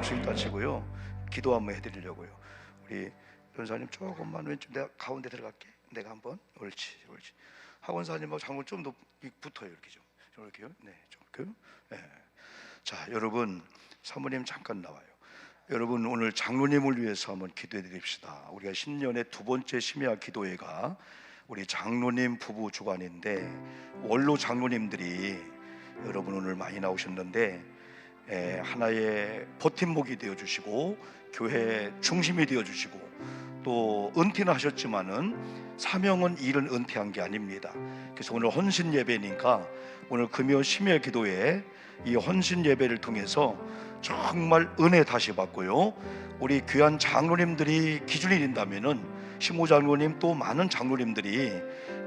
박수 일단 치고요. 기도 한번 해드리려고요. 우리 전사님 조금만 왼쪽, 내가 가운데 들어갈게. 내가 한번 옳지. 학원사님하고 장군 좀 더 붙어요. 이렇게 좀 이렇게요. 네, 좀 네. 자, 여러분 사모님 잠깐 나와요. 여러분 오늘 장로님을 위해서 한번 기도해 드립시다. 우리가 신년의 두 번째 심야 기도회가 우리 장로님 부부 주관인데 원로 장로님들이 여러분 오늘 많이 나오셨는데 하나의 버팀목이 되어주시고 교회 중심이 되어주시고 또 은퇴는 하셨지만은 사명은 일은 은퇴한 게 아닙니다. 그래서 오늘 헌신 예배니까 오늘 금요 심야 기도에 이 헌신 예배를 통해서 정말 은혜 다시 받고요, 우리 귀한 장로님들이 기준이 된다면은 심호 장로님 또 많은 장로님들이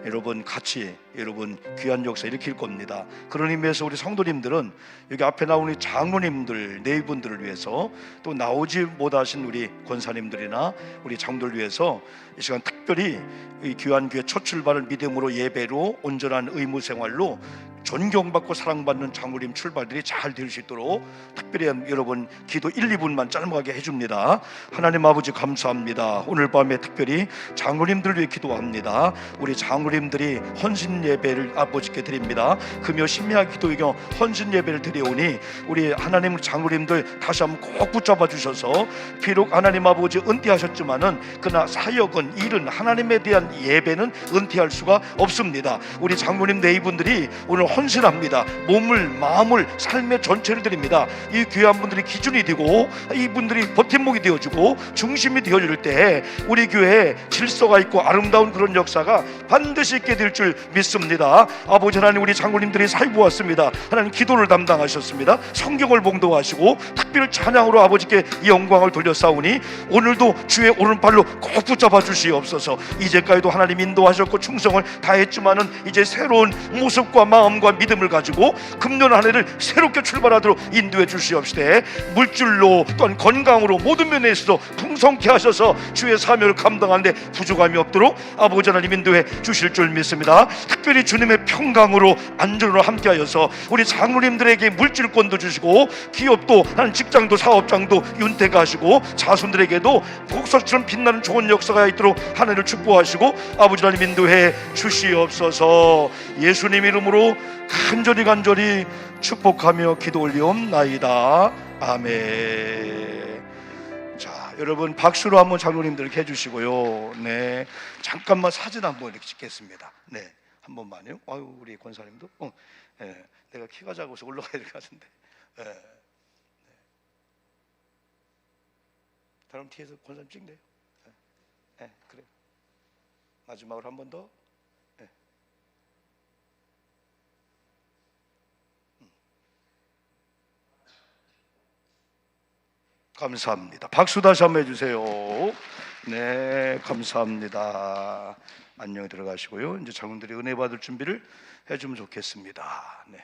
여러분 같이 여러분 귀한 역사 일으킬 겁니다. 그런 의미에서 우리 성도님들은 여기 앞에 나오는 장로님들 네 분들을 위해서 또 나오지 못하신 우리 권사님들이나 우리 장로들 위해서 이 시간 특별히 이 귀한 교회 첫 출발을 믿음으로 예배로 온전한 의무 생활로 존경받고 사랑받는 장로님 출발들이 잘 될 수 있도록 특별히 여러분 기도 1, 2분만 짧게 해줍니다. 하나님 아버지 감사합니다. 오늘 밤에 특별히 장로님들을 위해 기도합니다. 우리 장로님들이 헌신 예배를 아버지께 드립니다. 금요 심야 기도의 헌신 예배를 드리오니 우리 하나님 장로님들 다시 한번 꼭 붙잡아 주셔서 비록 하나님 아버지 은퇴하셨지만은 그러나 사역은 일은 하나님에 대한 예배는 은퇴할 수가 없습니다. 우리 장로님 네 분들이 오늘 헌신합니다. 몸을 마음을 삶의 전체를 드립니다. 이 귀한 분들이 기준이 되고 이분들이 버팀목이 되어주고 중심이 되어줄 때 우리 교회에 질서가 있고 아름다운 그런 역사가 반드시 있게 될 줄 믿습니다. 아버지 하나님, 우리 장로님들이 사역부 왔습니다. 하나님 기도를 담당하셨습니다. 성경을 봉독하시고 특별 찬양으로 아버지께 영광을 돌려싸우니 오늘도 주의 오른팔로 꼭 붙잡아 주시옵소서. 이제까지도 하나님 인도하셨고 충성을 다했지만은 이제 새로운 모습과 마음과 믿음을 가지고 금년 한 해를 새롭게 출발하도록 인도해 주시옵시되 물질로 또한 건강으로 모든 면에서 풍성케 하셔서 주의 사명을 감당하는데 부족함이 없도록 아버지 하나님 인도해 주실 줄 믿습니다. 특별히 주님의 평강으로 안전으로 함께하여서 우리 장로님들에게 물질권도 주시고 기업도 하는 직장도 사업장도 윤택 하시고 자손들에게도 복석처럼 빛나는 좋은 역사가 있도록 하늘을 축복하시고 아버지 하나님 인도해 주시옵소서. 예수님 이름으로 간절히 축복하며 기도 올리옵나이다. 아멘. 자, 여러분 박수로 한번 장로님들께 해주시고요. 네, 잠깐만 사진 한번 이렇게 찍겠습니다. 네, 한 번만요. 아유, 우리 권사님도 네, 내가 키가 작아서 올라가야 될 것 같은데. 네. 다음 뒤에서 권사님 찍네요. 네, 그래. 마지막으로 한 번 더. 네. 감사합니다. 박수 다시 한번 해주세요. 네, 감사합니다. 안녕히 들어가시고요. 이제 장군들이 은혜 받을 준비를 해주면 좋겠습니다. 네.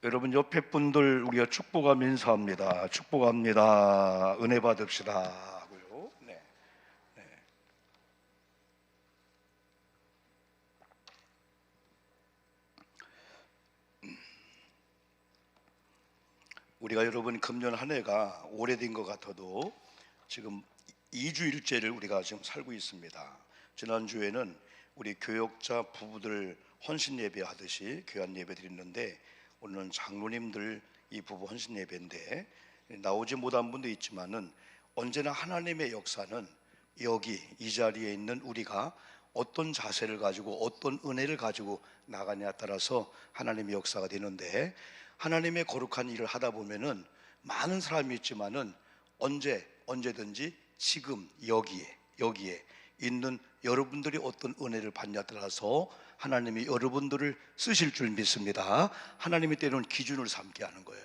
여러분 옆에 분들 우리가 축복하며 인사합니다. 축복합니다. 은혜 받읍시다 하고요. 네. 네. 우리가 여러분 금년 한 해가 오래된 것 같아도 지금 2주일째를 우리가 지금 살고 있습니다. 지난주에는 우리 교역자 부부들 헌신 예배 하듯이 귀한 예배 드렸는데 오늘은 장로님들 이 부부 헌신 예배인데 나오지 못한 분도 있지만은 언제나 하나님의 역사는 여기 이 자리에 있는 우리가 어떤 자세를 가지고 어떤 은혜를 가지고 나가냐에 따라서 하나님의 역사가 되는데 하나님의 거룩한 일을 하다 보면은 많은 사람이 있지만은 언제든지 지금 여기에 있는 여러분들이 어떤 은혜를 받냐에 따라서 하나님이 여러분들을 쓰실 줄 믿습니다. 하나님이 때로는 기준을 삼게 하는 거예요.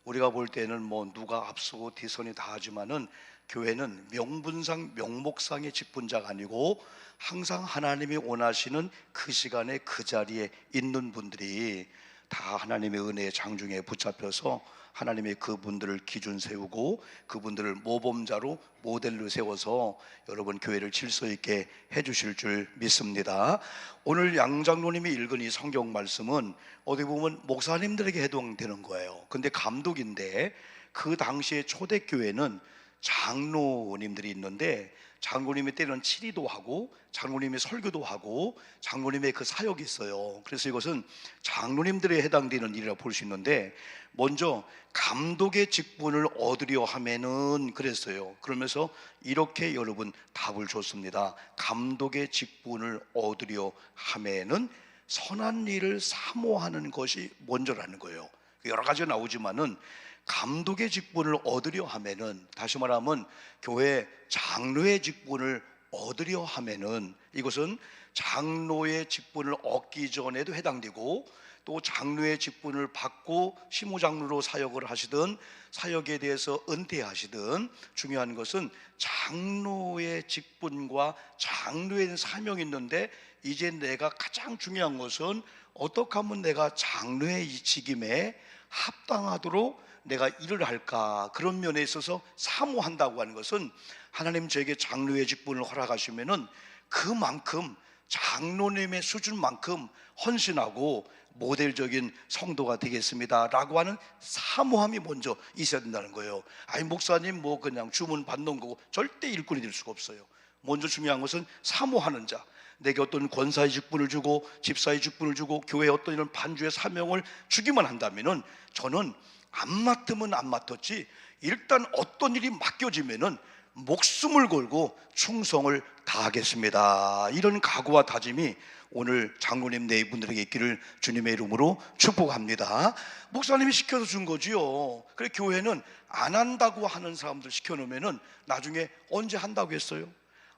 우리가 볼 때는 뭐 누가 앞서고 뒤선이 다 하지만은 교회는 명분상 명목상의 직분자가 아니고 항상 하나님이 원하시는 그 시간에 그 자리에 있는 분들이 다 하나님의 은혜의 장중에 붙잡혀서 하나님의 그분들을 기준 세우고 그분들을 모범자로 모델로 세워서 여러분 교회를 질서 있게 해주실 줄 믿습니다. 오늘 양 장로님이 읽은 이 성경 말씀은 어디 보면 목사님들에게 해당되는 거예요. 근데 감독인데 그 당시에 초대교회는 장로님들이 있는데 장로님이 때로는 치리도 하고 장로님의 설교도 하고 장로님의 그 사역이 있어요. 그래서 이것은 장로님들에 해당되는 일이라고 볼 수 있는데, 먼저 감독의 직분을 얻으려 하면은 그랬어요. 그러면서 이렇게 여러분 답을 줬습니다. 감독의 직분을 얻으려 하면은 선한 일을 사모하는 것이 먼저라는 거예요. 여러 가지가 나오지만은 감독의 직분을 얻으려 하면은, 다시 말하면 교회 장로의 직분을 얻으려 하면은, 이것은 장로의 직분을 얻기 전에도 해당되고 또 장로의 직분을 받고 시무장로로 사역을 하시든 사역에 대해서 은퇴하시든, 중요한 것은 장로의 직분과 장로에 대한 사명이 있는데, 이제 내가 가장 중요한 것은 어떻게 하면 내가 장로의 이 직임에 합당하도록 내가 일을 할까, 그런 면에 있어서 사모한다고 하는 것은, 하나님 저에게 장로의 직분을 허락하시면은 그만큼 장로님의 수준만큼 헌신하고 모델적인 성도가 되겠습니다 라고 하는 사모함이 먼저 있어야 된다는 거예요. 아니 목사님 뭐 그냥 주문 받는 거고, 절대 일꾼이 될 수가 없어요. 먼저 중요한 것은 사모하는 자, 내게 어떤 권사의 직분을 주고 집사의 직분을 주고 교회에 어떤 이런 반주의 사명을 주기만 한다면은, 저는 안 맡으면 안 맡았지 일단 어떤 일이 맡겨지면은 목숨을 걸고 충성을 다하겠습니다, 이런 각오와 다짐이 오늘 장로님 네 분들에게 있기를 주님의 이름으로 축복합니다. 목사님이 시켜서 준 거지요. 그래 교회는 안 한다고 하는 사람들 시켜놓으면은 나중에 언제 한다고 했어요?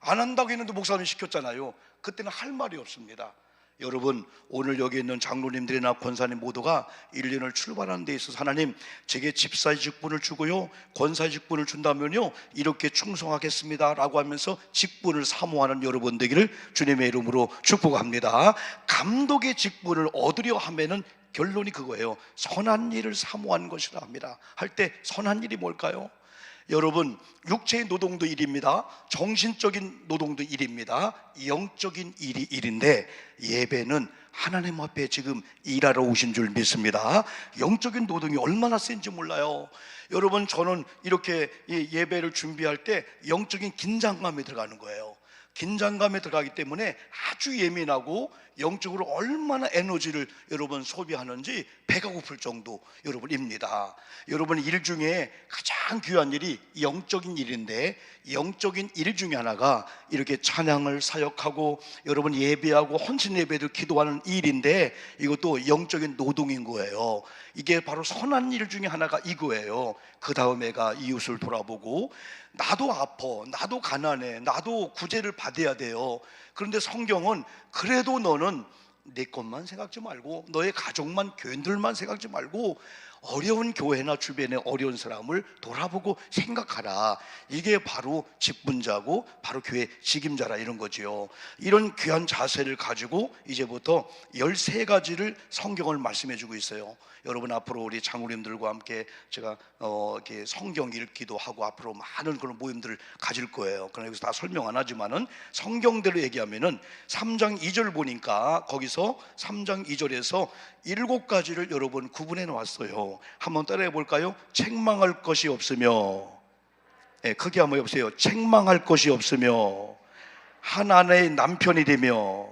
안 한다고 했는데 목사님이 시켰잖아요. 그때는 할 말이 없습니다. 여러분, 오늘 여기 있는 장로님들이나 권사님 모두가 1년을 출발하는 데 있어서 하나님 제게 집사의 직분을 주고요 권사의 직분을 준다면요 이렇게 충성하겠습니다 라고 하면서 직분을 사모하는 여러분 되기를 주님의 이름으로 축복합니다. 감독의 직분을 얻으려 하면은 결론이 그거예요. 선한 일을 사모하는 것이라 합니다. 할 때 선한 일이 뭘까요? 여러분, 육체의 노동도 일입니다. 정신적인 노동도 일입니다. 영적인 일이 일인데, 예배는 하나님 앞에 지금 일하러 오신 줄 믿습니다. 영적인 노동이 얼마나 센지 몰라요. 여러분, 저는 이렇게 예배를 준비할 때 영적인 긴장감이 들어가는 거예요. 긴장감에 들어가기 때문에 아주 예민하고 영적으로 얼마나 에너지를 여러분 소비하는지 배가 고플 정도 여러분입니다. 여러분, 일 중에 가장 귀한 일이 영적인 일인데, 영적인 일 중에 하나가 이렇게 찬양을 사역하고 여러분 예배하고 헌신 예배를 기도하는 일인데, 이것도 영적인 노동인 거예요. 이게 바로 선한 일 중에 하나가 이거예요. 그 다음에가 이웃을 돌아보고, 나도 아파, 나도 가난해, 나도 구제를 받아야 돼요. 그런데 성경은 그래도 너는 내 것만 생각지 말고 너의 가족만, 교인들만 생각지 말고 어려운 교회나 주변의 어려운 사람을 돌아보고 생각하라. 이게 바로 직분자고 바로 교회 직임자라, 이런 거지요. 이런 귀한 자세를 가지고 이제부터 13가지를 성경을 말씀해 주고 있어요. 여러분, 앞으로 우리 장로님들과 함께 제가 이렇게 성경 읽기도 하고 앞으로 많은 그런 모임들을 가질 거예요. 그러나 여기서 다 설명 안 하지만은 성경대로 얘기하면은 3장 2절 보니까 거기서 3장 2절에서 7가지를 여러분 구분해 놓았어요. 한번 따라해 볼까요? 책망할 것이 없으며, 크게 한번 해보세요. 책망할 것이 없으며, 한 아내의 남편이 되며,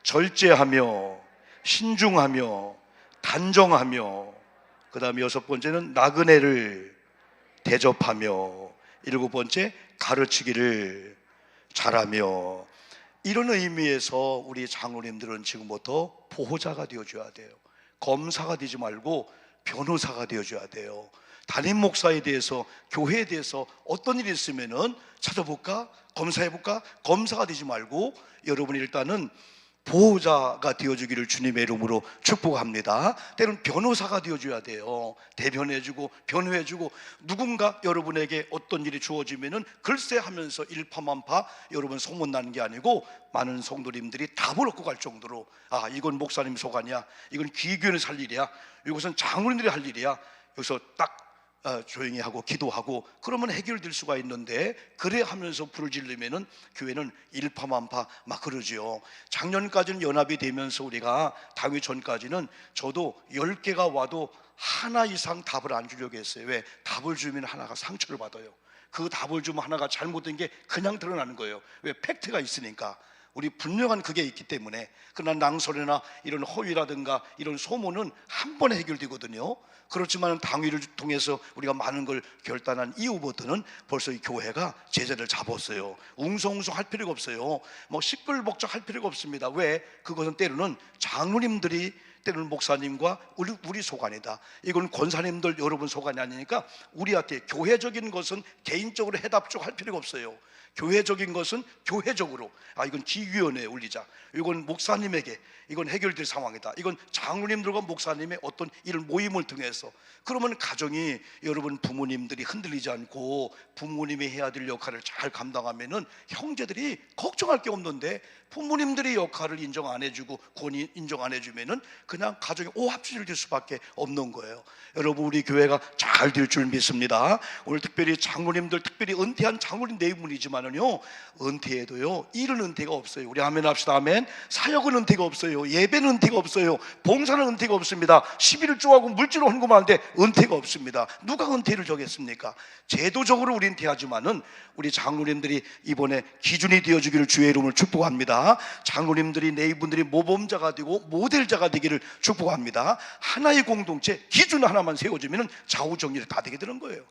절제하며, 신중하며, 단정하며, 그 다음에 6번째는 나그네를 대접하며, 7번째 가르치기를 잘하며. 이런 의미에서 우리 장로님들은 지금부터 보호자가 되어줘야 돼요. 검사가 되지 말고 변호사가 되어줘야 돼요. 담임 목사에 대해서, 교회에 대해서 어떤 일이 있으면은 찾아볼까? 검사해볼까? 검사가 되지 말고 여러분이 일단은 보호자가 되어주기를 주님의 이름으로 축복합니다. 때로는 변호사가 되어줘야 돼요. 대변해주고 변호해주고, 누군가 여러분에게 어떤 일이 주어지면은 글쎄 하면서 일파만파 여러분 소문나는 게 아니고 많은 성도님들이 답을 얻고 갈 정도로, 아, 이건 목사님 소관이야, 이건 귀교인이 할 일이야, 이것은 장로님들이 할 일이야, 여기서 딱 조용히 하고 기도하고 그러면 해결될 수가 있는데, 그래 하면서 불을 지르면은 교회는 일파만파 막 그러지요. 작년까지는 연합이 되면서 우리가 다윗 전까지는 저도 10개가 와도 하나 이상 답을 안 주려고 했어요. 왜? 답을 주면 하나가 상처를 받아요. 그 답을 주면 하나가 잘못된 게 그냥 드러나는 거예요. 왜? 팩트가 있으니까. 우리 분명한 그게 있기 때문에. 그러나 낭설이나 이런 허위라든가 이런 소문은 한 번에 해결되거든요. 그렇지만 당위를 통해서 우리가 많은 걸 결단한 이후부터는 벌써 이 교회가 제자를 잡았어요. 웅성웅성 할 필요가 없어요. 뭐 시끌벅적 할 필요가 없습니다. 왜? 그것은 때로는 장로님들이, 때로는 목사님과 우리 소관이다. 이건 권사님들 여러분 소관이 아니니까 우리한테 교회적인 것은 개인적으로 해답적 할 필요가 없어요. 교회적인 것은 교회적으로, 이건 기위원회에 올리자, 이건 목사님에게, 이건 해결될 상황이다, 이건 장로님들과 목사님의 어떤 이런 모임을 통해서. 그러면 가정이, 여러분 부모님들이 흔들리지 않고 부모님이 해야 될 역할을 잘 감당하면은 형제들이 걱정할 게 없는데, 부모님들의 역할을 인정 안 해주고 권위 인정 안 해주면은 그냥 가정이 오합지졸 수밖에 없는 거예요. 여러분, 우리 교회가 잘 될 줄 믿습니다. 오늘 특별히 장로님들, 특별히 은퇴한 장로님 네 분이지만은요, 은퇴해도요 일은 은퇴가 없어요. 우리 아멘 합시다. 아멘. 사역은 은퇴가 없어요. 예배는 은퇴가 없어요. 봉사는 은퇴가 없습니다. 11일 쪼하고 물질 헌금하는데 은퇴가 없습니다. 누가 은퇴를 정했습니까? 제도적으로 우리 은퇴하지만은 우리 장로님들이 이번에 기준이 되어주기를 주의 이름으로 축복합니다. 장로님들이 네 분들이 모범자가 되고 모델자가 되기를 축복합니다. 하나의 공동체 기준 하나만 세워주면 좌우정리를 다 되게 되는 거예요.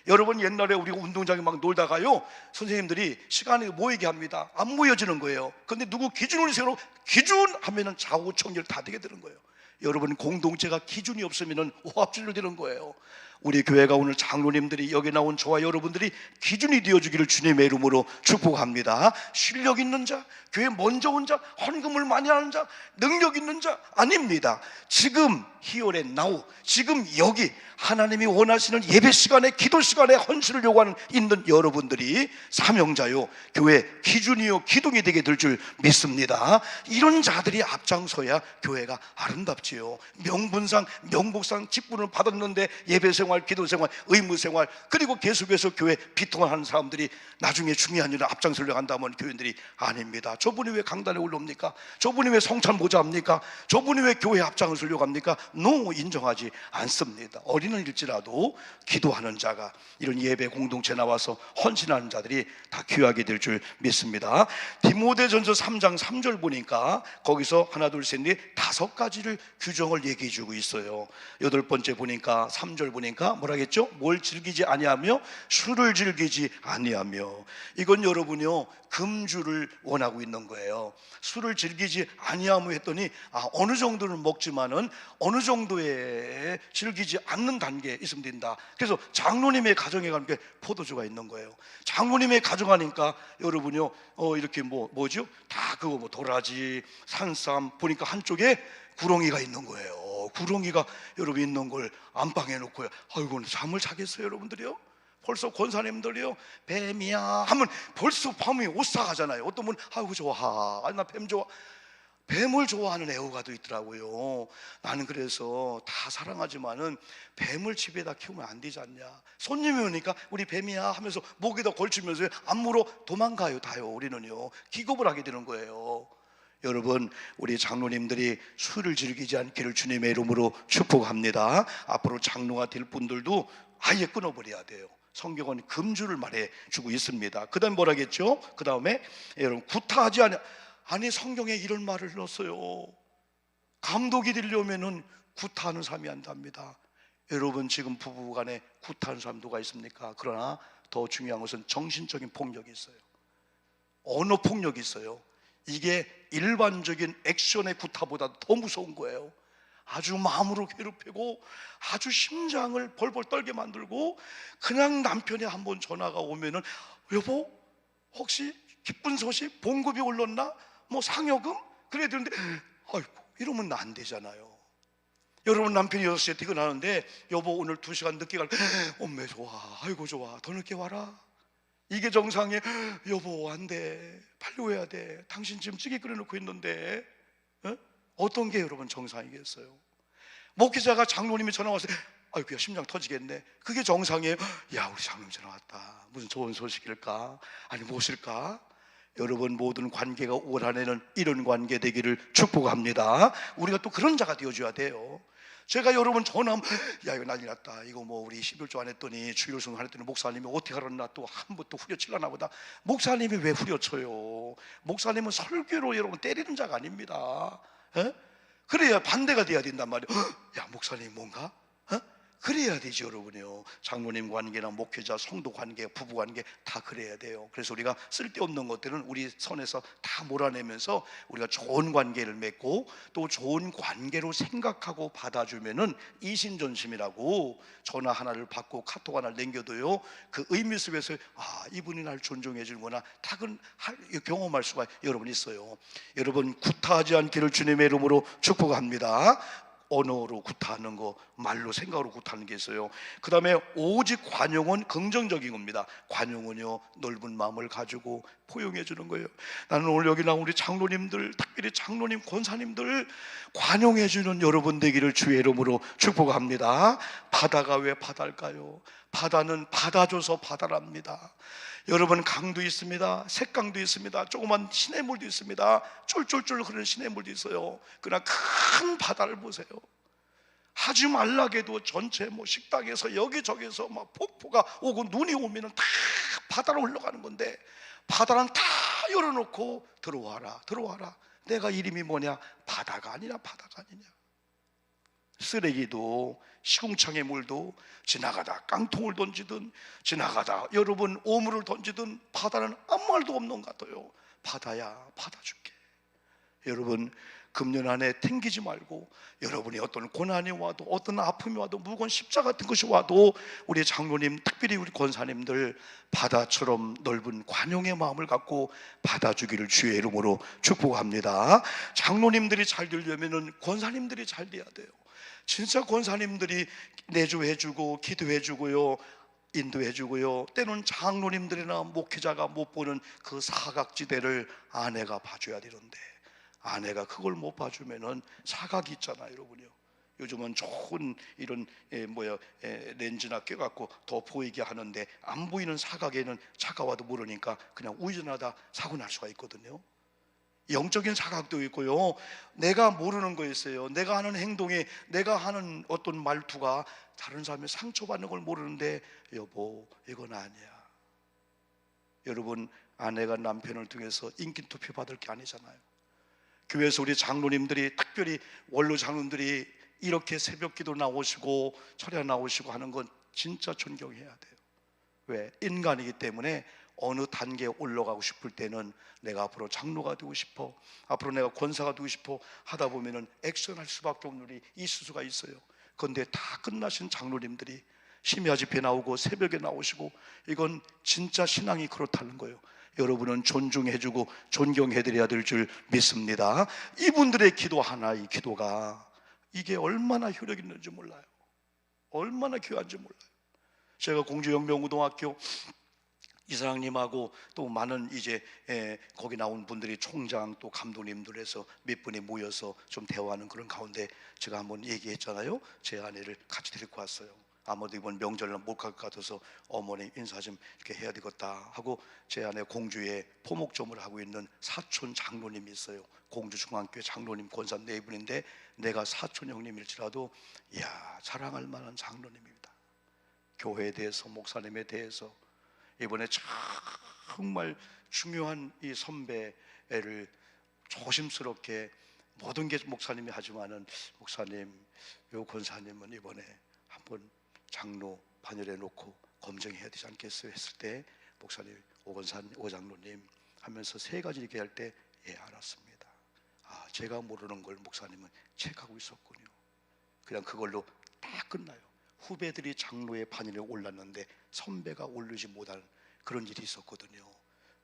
여러분, 옛날에 우리가 운동장에 막 놀다가요, 선생님들이 시간에 모이게 합니다. 안 모여지는 거예요. 그런데 누구 기준을 세우고 기준 하면은 좌우정리를 다 되게 되는 거예요. 여러분, 공동체가 기준이 없으면은 오합지졸 되는 거예요. 우리 교회가 오늘 장로님들이, 여기 나온 저와 여러분들이 기준이 되어주기를 주님의 이름으로 축복합니다. 실력 있는 자, 교회 먼저 온 자, 헌금을 많이 하는 자, 능력 있는 자 아닙니다. 지금 here and now, 지금 여기 하나님이 원하시는 예배 시간에, 기도 시간에 헌신을 요구하는 있는 여러분들이 사명자요, 교회 기준이요 기둥이 되게 될 줄 믿습니다. 이런 자들이 앞장서야 교회가 아름답지요. 명분상, 명복상 직분을 받았는데 예배생활, 기도생활, 의무생활, 그리고 계속해서 교회 비통을 하는 사람들이 나중에 중요한 일을 앞장서려고 한다면 교인들이 아닙니다. 저분이 왜 강단에 올라옵니까? 저분이 왜 성찬 모자합니까? 저분이 왜 교회 앞장을 서려고 합니까? No, 인정하지 않습니다. 어린일지라도 기도하는 자가, 이런 예배 공동체 나와서 헌신하는 자들이 다 귀하게 될 줄 믿습니다. 디모데전서 3장 3절 보니까 거기서 하나 둘 셋 넷 5가지를 규정을 얘기해 주고 있어요. 8번째 보니까 3절 보니까 뭐라겠죠? 뭘 즐기지 아니하며 술을 즐기지 아니하며. 이건 여러분요, 금주를 원하고 있는 거예요. 술을 즐기지 아니하며 했더니 어느 정도는 먹지만은 어느 정도의 즐기지 않는 단계에 있으면 된다. 그래서 장로님의 가정에 가는 게 포도주가 있는 거예요. 장로님의 가정 하니까 여러분요, 이렇게 뭐죠? 다 그거 뭐 도라지, 산삼 보니까 한쪽에 구렁이가 있는 거예요. 구렁이가 여러분 있는 걸 안방에 놓고요, 아이고 잠을 자겠어요 여러분들이요? 벌써 권사님들이요, 뱀이야 하면 벌써 밤이 오싹하잖아요. 어떤 분은 아이고 좋아, 나 뱀 좋아. 뱀을 좋아하는 애호가도 있더라고요. 나는 그래서 다 사랑하지만은 뱀을 집에다 키우면 안 되지 않냐. 손님이 오니까 우리 뱀이야 하면서 목에다 걸치면서 안 물어 도망가요. 다요. 우리는요 기겁을 하게 되는 거예요. 여러분, 우리 장로님들이 술을 즐기지 않기를 주님의 이름으로 축복합니다. 앞으로 장로가 될 분들도 아예 끊어버려야 돼요. 성경은 금주를 말해주고 있습니다. 그 다음 뭐라겠죠? 그 다음에 여러분, 구타하지 않아. 아니, 성경에 이런 말을 넣었어요. 감독이 되려면은 구타하는 삶이 한답니다. 여러분, 지금 부부간에 구타하는 사람 누가 있습니까? 그러나 더 중요한 것은 정신적인 폭력이 있어요. 언어 폭력이 있어요. 이게 일반적인 액션의 구타보다 더 무서운 거예요. 아주 마음으로 괴롭히고 아주 심장을 벌벌 떨게 만들고, 그냥 남편이 한번 전화가 오면은 여보 혹시 기쁜 소식, 봉급이 올랐나? 뭐 상여금? 그래야 되는데 아이고 이러면 안 되잖아요. 여러분, 남편이 6시에 퇴근하는데 여보 오늘 2시간 늦게 갈래? 엄매 좋아, 아이고 좋아, 더 늦게 와라. 이게 정상이에요. 여보 안 돼, 빨리 와야 돼. 당신 지금 찌개 끓여놓고 있는데. 어떤 게 여러분 정상이겠어요? 목회자가 장로님이 전화 와서 아이고야 심장 터지겠네. 그게 정상이에요. 야, 우리 장로님 전화 왔다. 무슨 좋은 소식일까? 아니 무엇일까? 여러분, 모든 관계가 올 한해는 이런 관계 되기를 축복합니다. 우리가 또 그런 자가 되어줘야 돼요. 제가 여러분 전화하면 야 이거 난리 났다, 이거 뭐 우리 11조 안 했더니 주일성 안 했더니 목사님이 어떻게 하랬나, 또 한 번 또 후려치려나 보다. 목사님이 왜 후려쳐요? 목사님은 설교로 여러분 때리는 자가 아닙니다. 에? 그래야 반대가 돼야 된단 말이에요. 야, 목사님 뭔가? 그래야 되죠, 여러분이요. 장로님 관계나 목회자, 성도 관계, 부부 관계 다 그래야 돼요. 그래서 우리가 쓸데없는 것들은 우리 선에서 다 몰아내면서 우리가 좋은 관계를 맺고 또 좋은 관계로 생각하고 받아주면은 이신전심이라고, 전화 하나를 받고 카톡 하나를 남겨도요, 그 의미 속에서 아, 이분이 날 존중해 주는구나, 다 경험할 수가 여러분 있어요. 여러분, 구타하지 않기를 주님의 이름으로 축복합니다. 언어로 구타하는 거, 말로 생각으로 구타하는 게 있어요. 그 다음에 오직 관용은 긍정적인 겁니다. 관용은요, 넓은 마음을 가지고 포용해 주는 거예요. 나는 오늘 여기 나온 우리 장로님들, 특별히 장로님, 권사님들 관용해 주는 여러분 되기를 주의 이름으로 축복합니다. 바다가 왜 바다일까요? 바다는 받아줘서 바다랍니다. 여러분, 강도 있습니다. 색강도 있습니다. 조그만 시냇물도 있습니다. 쫄쫄쫄 흐르는 시냇물도 있어요. 그러나 큰 바다를 보세요. 하지 말라게도 전체 뭐 식당에서 여기저기서 막 폭포가 오고 눈이 오면은 다 바다로 흘러가는 건데, 바다는 다 열어놓고 들어와라 들어와라. 내가 이름이 뭐냐? 바다가 아니냐, 바다가 아니냐. 쓰레기도 시궁창의 물도 지나가다 깡통을 던지든 지나가다 여러분 오물을 던지든 바다는 아무 말도 없는 것 같아요. 바다야, 받아줄게. 여러분, 금년 안에 튕기지 말고, 여러분이 어떤 고난이 와도 어떤 아픔이 와도 무거운 십자가 같은 것이 와도 우리 장로님, 특별히 우리 권사님들 바다처럼 넓은 관용의 마음을 갖고 받아주기를 주의 이름으로 축복합니다. 장로님들이 잘 되려면 권사님들이 잘 돼야 돼요. 진짜 권사님들이 내조해주고 기도해주고요, 인도해주고요, 때로는 장로님들이나 목회자가 못 보는 그 사각지대를 아내가 봐줘야 되는데, 아내가 그걸 못 봐주면은 사각이 있잖아요, 여러분요. 요즘은 좋은 이런 렌즈나 껴갖고 더 보이게 하는데, 안 보이는 사각에는 차가 와도 모르니까 그냥 우회전하다 사고 날 수가 있거든요. 영적인 사각도 있고요, 내가 모르는 거 있어요. 내가 하는 행동에, 내가 하는 어떤 말투가 다른 사람이 상처받는 걸 모르는데, 여보 이건 아니야. 여러분, 아내가 남편을 통해서 인기 투표 받을 게 아니잖아요. 교회에서 우리 장로님들이, 특별히 원로 장로님들이 이렇게 새벽기도 나오시고 철야 나오시고 하는 건 진짜 존경해야 돼요. 왜? 인간이기 때문에 어느 단계에 올라가고 싶을 때는 내가 앞으로 장로가 되고 싶어, 앞으로 내가 권사가 되고 싶어 하다 보면은 액션할 수밖에 없는 일이 있을 수가 있어요. 그런데 다 끝나신 장로님들이 심야 집회 나오고 새벽에 나오시고, 이건 진짜 신앙이 그렇다는 거예요. 여러분은 존중해주고 존경해드려야 될 줄 믿습니다. 이분들의 기도 하나, 이 기도가 이게 얼마나 효력 있는지 몰라요. 얼마나 귀한지 몰라요. 제가 공주영명고등학교 이사장님하고 또 많은 이제 거기 나온 분들이, 총장 또 감독님들 해서 몇 분이 모여서 좀 대화하는 그런 가운데 제가 한번 얘기했잖아요. 제 아내를 같이 데리고 왔어요. 아무도 이번 명절날 못 갈 것 같아서 어머니 인사 좀 이렇게 해야 되겠다 하고, 제 아내 공주에 포목점을 하고 있는 사촌 장로님이 있어요. 공주중앙교회 장로님 권사 네 분인데, 내가 사촌 형님일지라도 이야, 자랑할 만한 장로님입니다. 교회에 대해서, 목사님에 대해서. 이번에 정말 중요한 이 선배를 조심스럽게, 모든 게 목사님이 하지만은, 목사님, 요 권사님은 이번에 한번 장로 반열에 놓고 검증해야 되지 않겠어요? 했을 때 목사님, 오 장로님 하면서 세 가지 얘기할 때, 예, 알았습니다. 아, 제가 모르는 걸 목사님은 체크하고 있었군요. 그냥 그걸로 다 끝나요. 후배들이 장로의 반열에 올랐는데 선배가 오르지 못하는 그런 일이 있었거든요.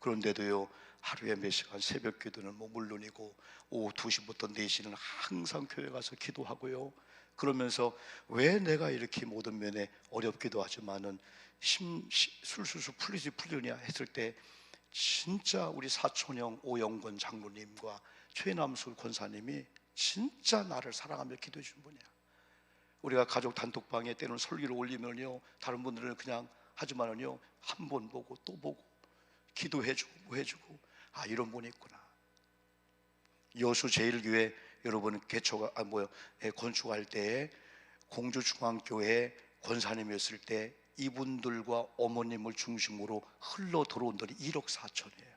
그런데도요, 하루에 몇 시간 새벽 기도는 뭐 물론이고 오후 2시부터 4시는 항상 교회 가서 기도하고요. 그러면서 왜 내가 이렇게 모든 면에 어렵기도 하지만은 술술술 풀리냐 했을 때, 진짜 우리 사촌형 오영권 장로님과 최남수 권사님이 진짜 나를 사랑하며 기도해 준 분이야. 우리가 가족 단톡방에 때로는 설교를 올리면요, 다른 분들은 그냥 하지만은요, 한 번 보고 또 보고 기도해주고 뭐 해주고, 아, 이런 분이 있구나. 여수 제일교회 여러분 건축할 때 공주중앙교회 권사님이었을 때 이분들과 어머님을 중심으로 흘러 들어온 돈이 1억 4천이에요.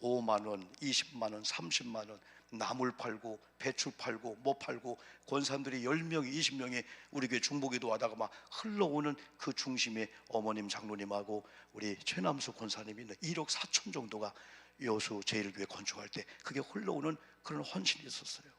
5만 원, 20만 원, 30만 원, 나물 팔고 배추 팔고 뭐 팔고 권사님들이 10명이 20명이 우리 교회 중보기도 하다가 막 흘러오는 그 중심에 어머님 장로님하고 우리 최남수 권사님이 있는 1억 4천 정도가 여수 제일교회 건축할 때 그게 흘러오는 그런 헌신이 있었어요.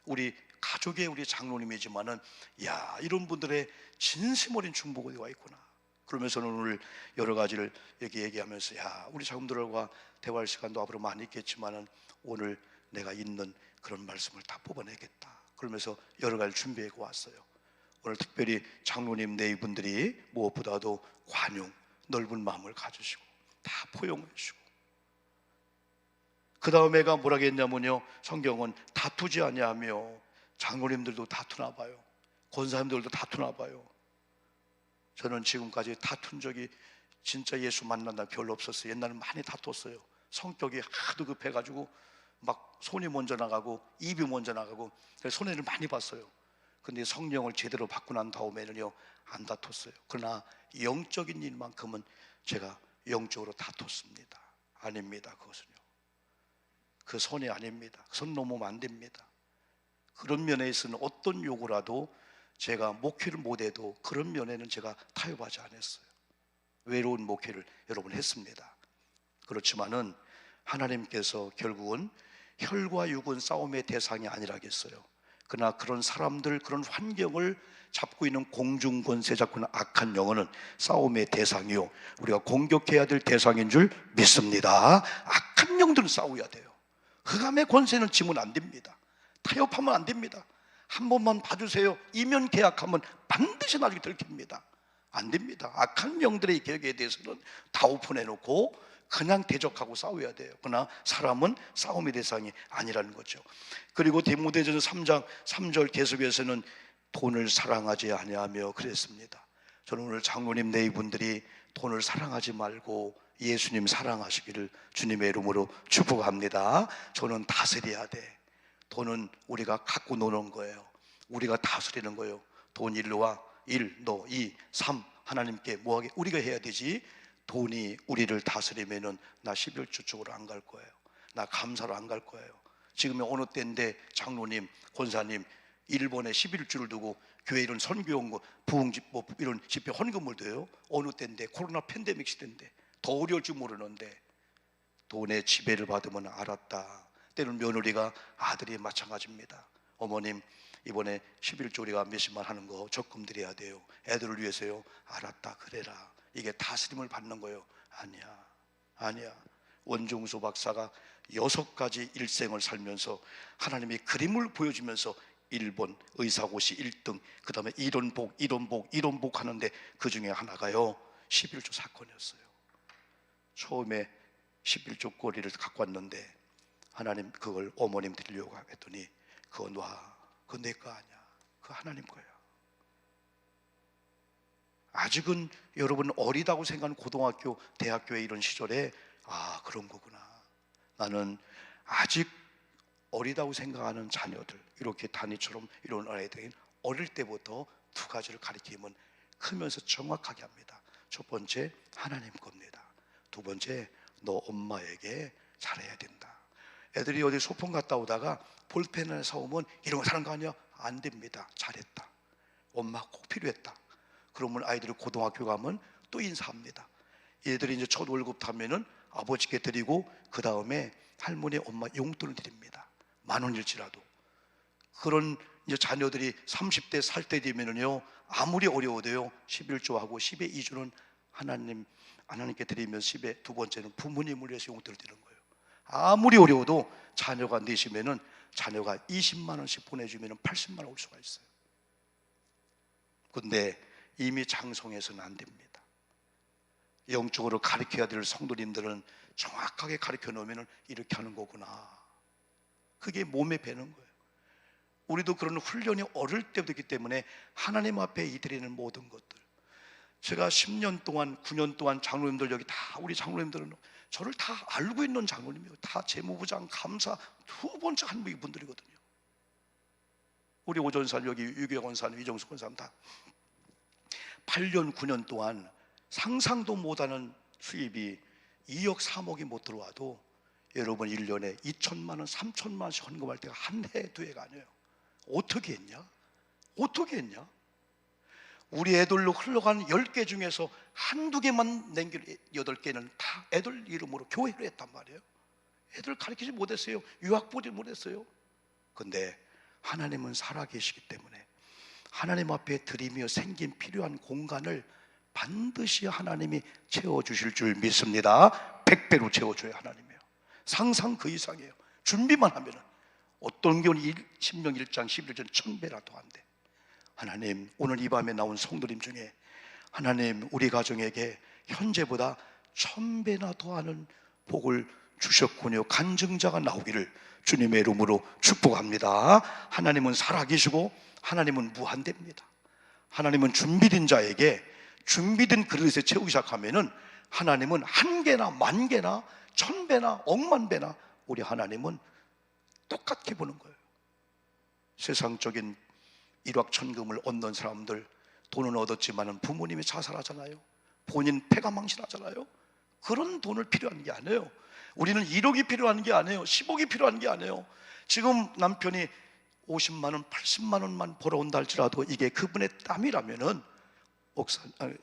우리 가족의 우리 장로님이지만은, 야, 이런 분들의 진심 어린 중보기도가 있구나. 그러면서는 오늘 여러 가지를 여기 얘기하면서, 야, 우리 자금들과 대화할 시간도 앞으로 많이 있겠지만은 오늘 내가 있는 그런 말씀을 다 뽑아내겠다. 그러면서 여러 가지를 준비해 왔어요. 오늘 특별히 장로님 네 분들이 무엇보다도 관용, 넓은 마음을 가지시고 다 포용해 주시고, 그 다음에가 뭐라고 했냐면요, 성경은 다투지 아니하며, 장로님들도 다투나 봐요. 권사님들도 다투나 봐요. 저는 지금까지 다툰 적이 진짜 예수 만난다 별로 없었어요. 옛날에 많이 다퉜어요. 성격이 하도 급해가지고 막 손이 먼저 나가고 입이 먼저 나가고 손해를 많이 봤어요. 근데 성령을 제대로 받고 난 다음에는요, 안 다퉜어요. 그러나 영적인 일만큼은 제가 영적으로 다퉜습니다. 아닙니다. 그것은요, 그 손이 아닙니다. 손 넘으면 안 됩니다. 그런 면에 있어서는 어떤 요구라도 제가 목회를 못해도 그런 면에는 제가 타협하지 않았어요. 외로운 목회를 여러분 했습니다. 그렇지만은 하나님께서 결국은 혈과 육은 싸움의 대상이 아니라겠어요. 그러나 그런 사람들, 그런 환경을 잡고 있는 공중권세 잡고 있는 악한 영혼은 싸움의 대상이요, 우리가 공격해야 될 대상인 줄 믿습니다. 악한 영들은 싸워야 돼요. 흑암의 권세는 지면 안 됩니다. 타협하면 안 됩니다. 한 번만 봐주세요. 이면 계약하면 반드시 나중에 들킵니다. 안 됩니다. 악한 영들의 계획에 대해서는 다 오픈해놓고 그냥 대적하고 싸워야 돼요. 그러나 사람은 싸움의 대상이 아니라는 거죠. 그리고 디모데전서 3장 3절 계속해서는 돈을 사랑하지 아니하며 그랬습니다. 저는 오늘 장로님 네 분들이 돈을 사랑하지 말고 예수님 사랑하시기를 주님의 이름으로 축복합니다. 저는 다스려야 돼. 돈은 우리가 갖고 노는 거예요. 우리가 다스리는 거예요. 돈 일로 와. 1, 너 2, 3 하나님께 뭐하게 우리가 해야 되지. 돈이 우리를 다스리면은 나 11조 쪽으로 안 갈 거예요. 나 감사로 안 갈 거예요. 지금이 어느 때인데 장로님, 권사님 일본에 11조를 두고 교회 이런 선교원 부흥집 뭐 이런 집회 헌금을 돼요. 어느 때인데 코로나 팬데믹 시대인데 더 어려울 줄 모르는데 돈의 지배를 받으면 알았다. 때로는 며느리가 아들이 마찬가지입니다. 어머님 이번에 11조 우리가 몇십만 하는 거 적금 드려야 돼요. 애들을 위해서요. 알았다 그래라. 이게 다스림을 받는 거예요. 아니야. 원종수 박사가 6가지 일생을 살면서 하나님이 그림을 보여주면서 일본 의사고시 1등, 그 다음에 이론복 하는데 그 중에 하나가요 11조 사건이었어요. 처음에 11조 꼬리를 갖고 왔는데 하나님 그걸 어머님 드리려고 했더니 그거 놔. 그거 내 거 아니야. 그거 하나님 거야. 아직은 여러분 어리다고 생각하는 고등학교, 대학교의 이런 시절에 아 그런 거구나. 나는 아직 어리다고 생각하는 자녀들 이렇게 단위처럼 이런 아이들은 어릴 때부터 2가지를 가르치면 크면서 정확하게 합니다. 첫 번째 하나님 겁니다. 2번째 너 엄마에게 잘해야 된다. 애들이 어디 소풍 갔다 오다가 볼펜을 사오면 이런 거 사는 거 아니야? 안 됩니다. 잘했다. 엄마 꼭 필요했다. 그러면 아이들이 고등학교 가면 또 인사합니다. 얘들이 이제 첫 월급 타면은 아버지께 드리고 그 다음에 할머니, 엄마 용돈을 드립니다. 10,000원일지라도. 그런 이제 자녀들이 30대 살 때 되면은요 아무리 어려워도요 11조하고 10의 2조는 하나님께 드리면 10의 2번째는 부모님을 위해서 용돈을 드리는 거예요. 아무리 어려워도 자녀가 내시면은 자녀가 20만 원씩 보내주면은 80만 원 올 수가 있어요. 근데 이미 장성해서는 안 됩니다. 영적으로 가르쳐야 될 성도님들은 정확하게 가르쳐 놓으면 이렇게 하는 거구나. 그게 몸에 배는 거예요. 우리도 그런 훈련이 어릴 때부터 있기 때문에 하나님 앞에 이 드리는 모든 것들, 제가 10년 동안 9년 동안 장로님들 여기 다 우리 장로님들은 저를 다 알고 있는 장로님이에요. 다 재무부장, 감사 두 번째 한 분들이거든요. 우리 오전사님 여기 유경 원사님, 이정숙 원사님 다 8년 9년 동안 상상도 못하는 수입이 2억 3억이 못 들어와도 여러분 1년에 2천만 원 3천만 원씩 헌금할 때가 한 해 두 해가 아니에요. 어떻게 했냐? 어떻게 했냐? 우리 애들로 흘러간 10개 중에서 한두 개만 남겨 8개는 다 애들 이름으로 교회를 했단 말이에요. 애들 가르치지 못했어요. 유학 보지 못했어요. 근데 하나님은 살아계시기 때문에 하나님 앞에 드리며 생긴 필요한 공간을 반드시 하나님이 채워주실 줄 믿습니다. 100배로 채워줘요. 하나님이요. 상상 그 이상이에요. 준비만 하면은 어떤 경우는 신명 1장 11절 1000배라도 한대. 하나님, 오늘 이 밤에 나온 성도님 중에 하나님 우리 가정에게 현재보다 1000배나 더하는 복을 주셨군요. 간증자가 나오기를 주님의 이름으로 축복합니다. 하나님은 살아계시고 하나님은 무한대입니다. 하나님은 준비된 자에게 준비된 그릇에 채우기 시작하면은 하나님은 한 개나 만 개나 1000배나 억만 배나 우리 하나님은 똑같게 보는 거예요. 세상적인 일확천금을 얻는 사람들, 돈은 얻었지만 부모님이 자살하잖아요. 본인 패가 망신하잖아요. 그런 돈을 필요한 게 아니에요. 우리는 1억이 필요한 게 아니에요. 10억이 필요한 게 아니에요. 지금 남편이 50만 원, 80만 원만 벌어온다 할지라도 이게 그분의 땀이라면은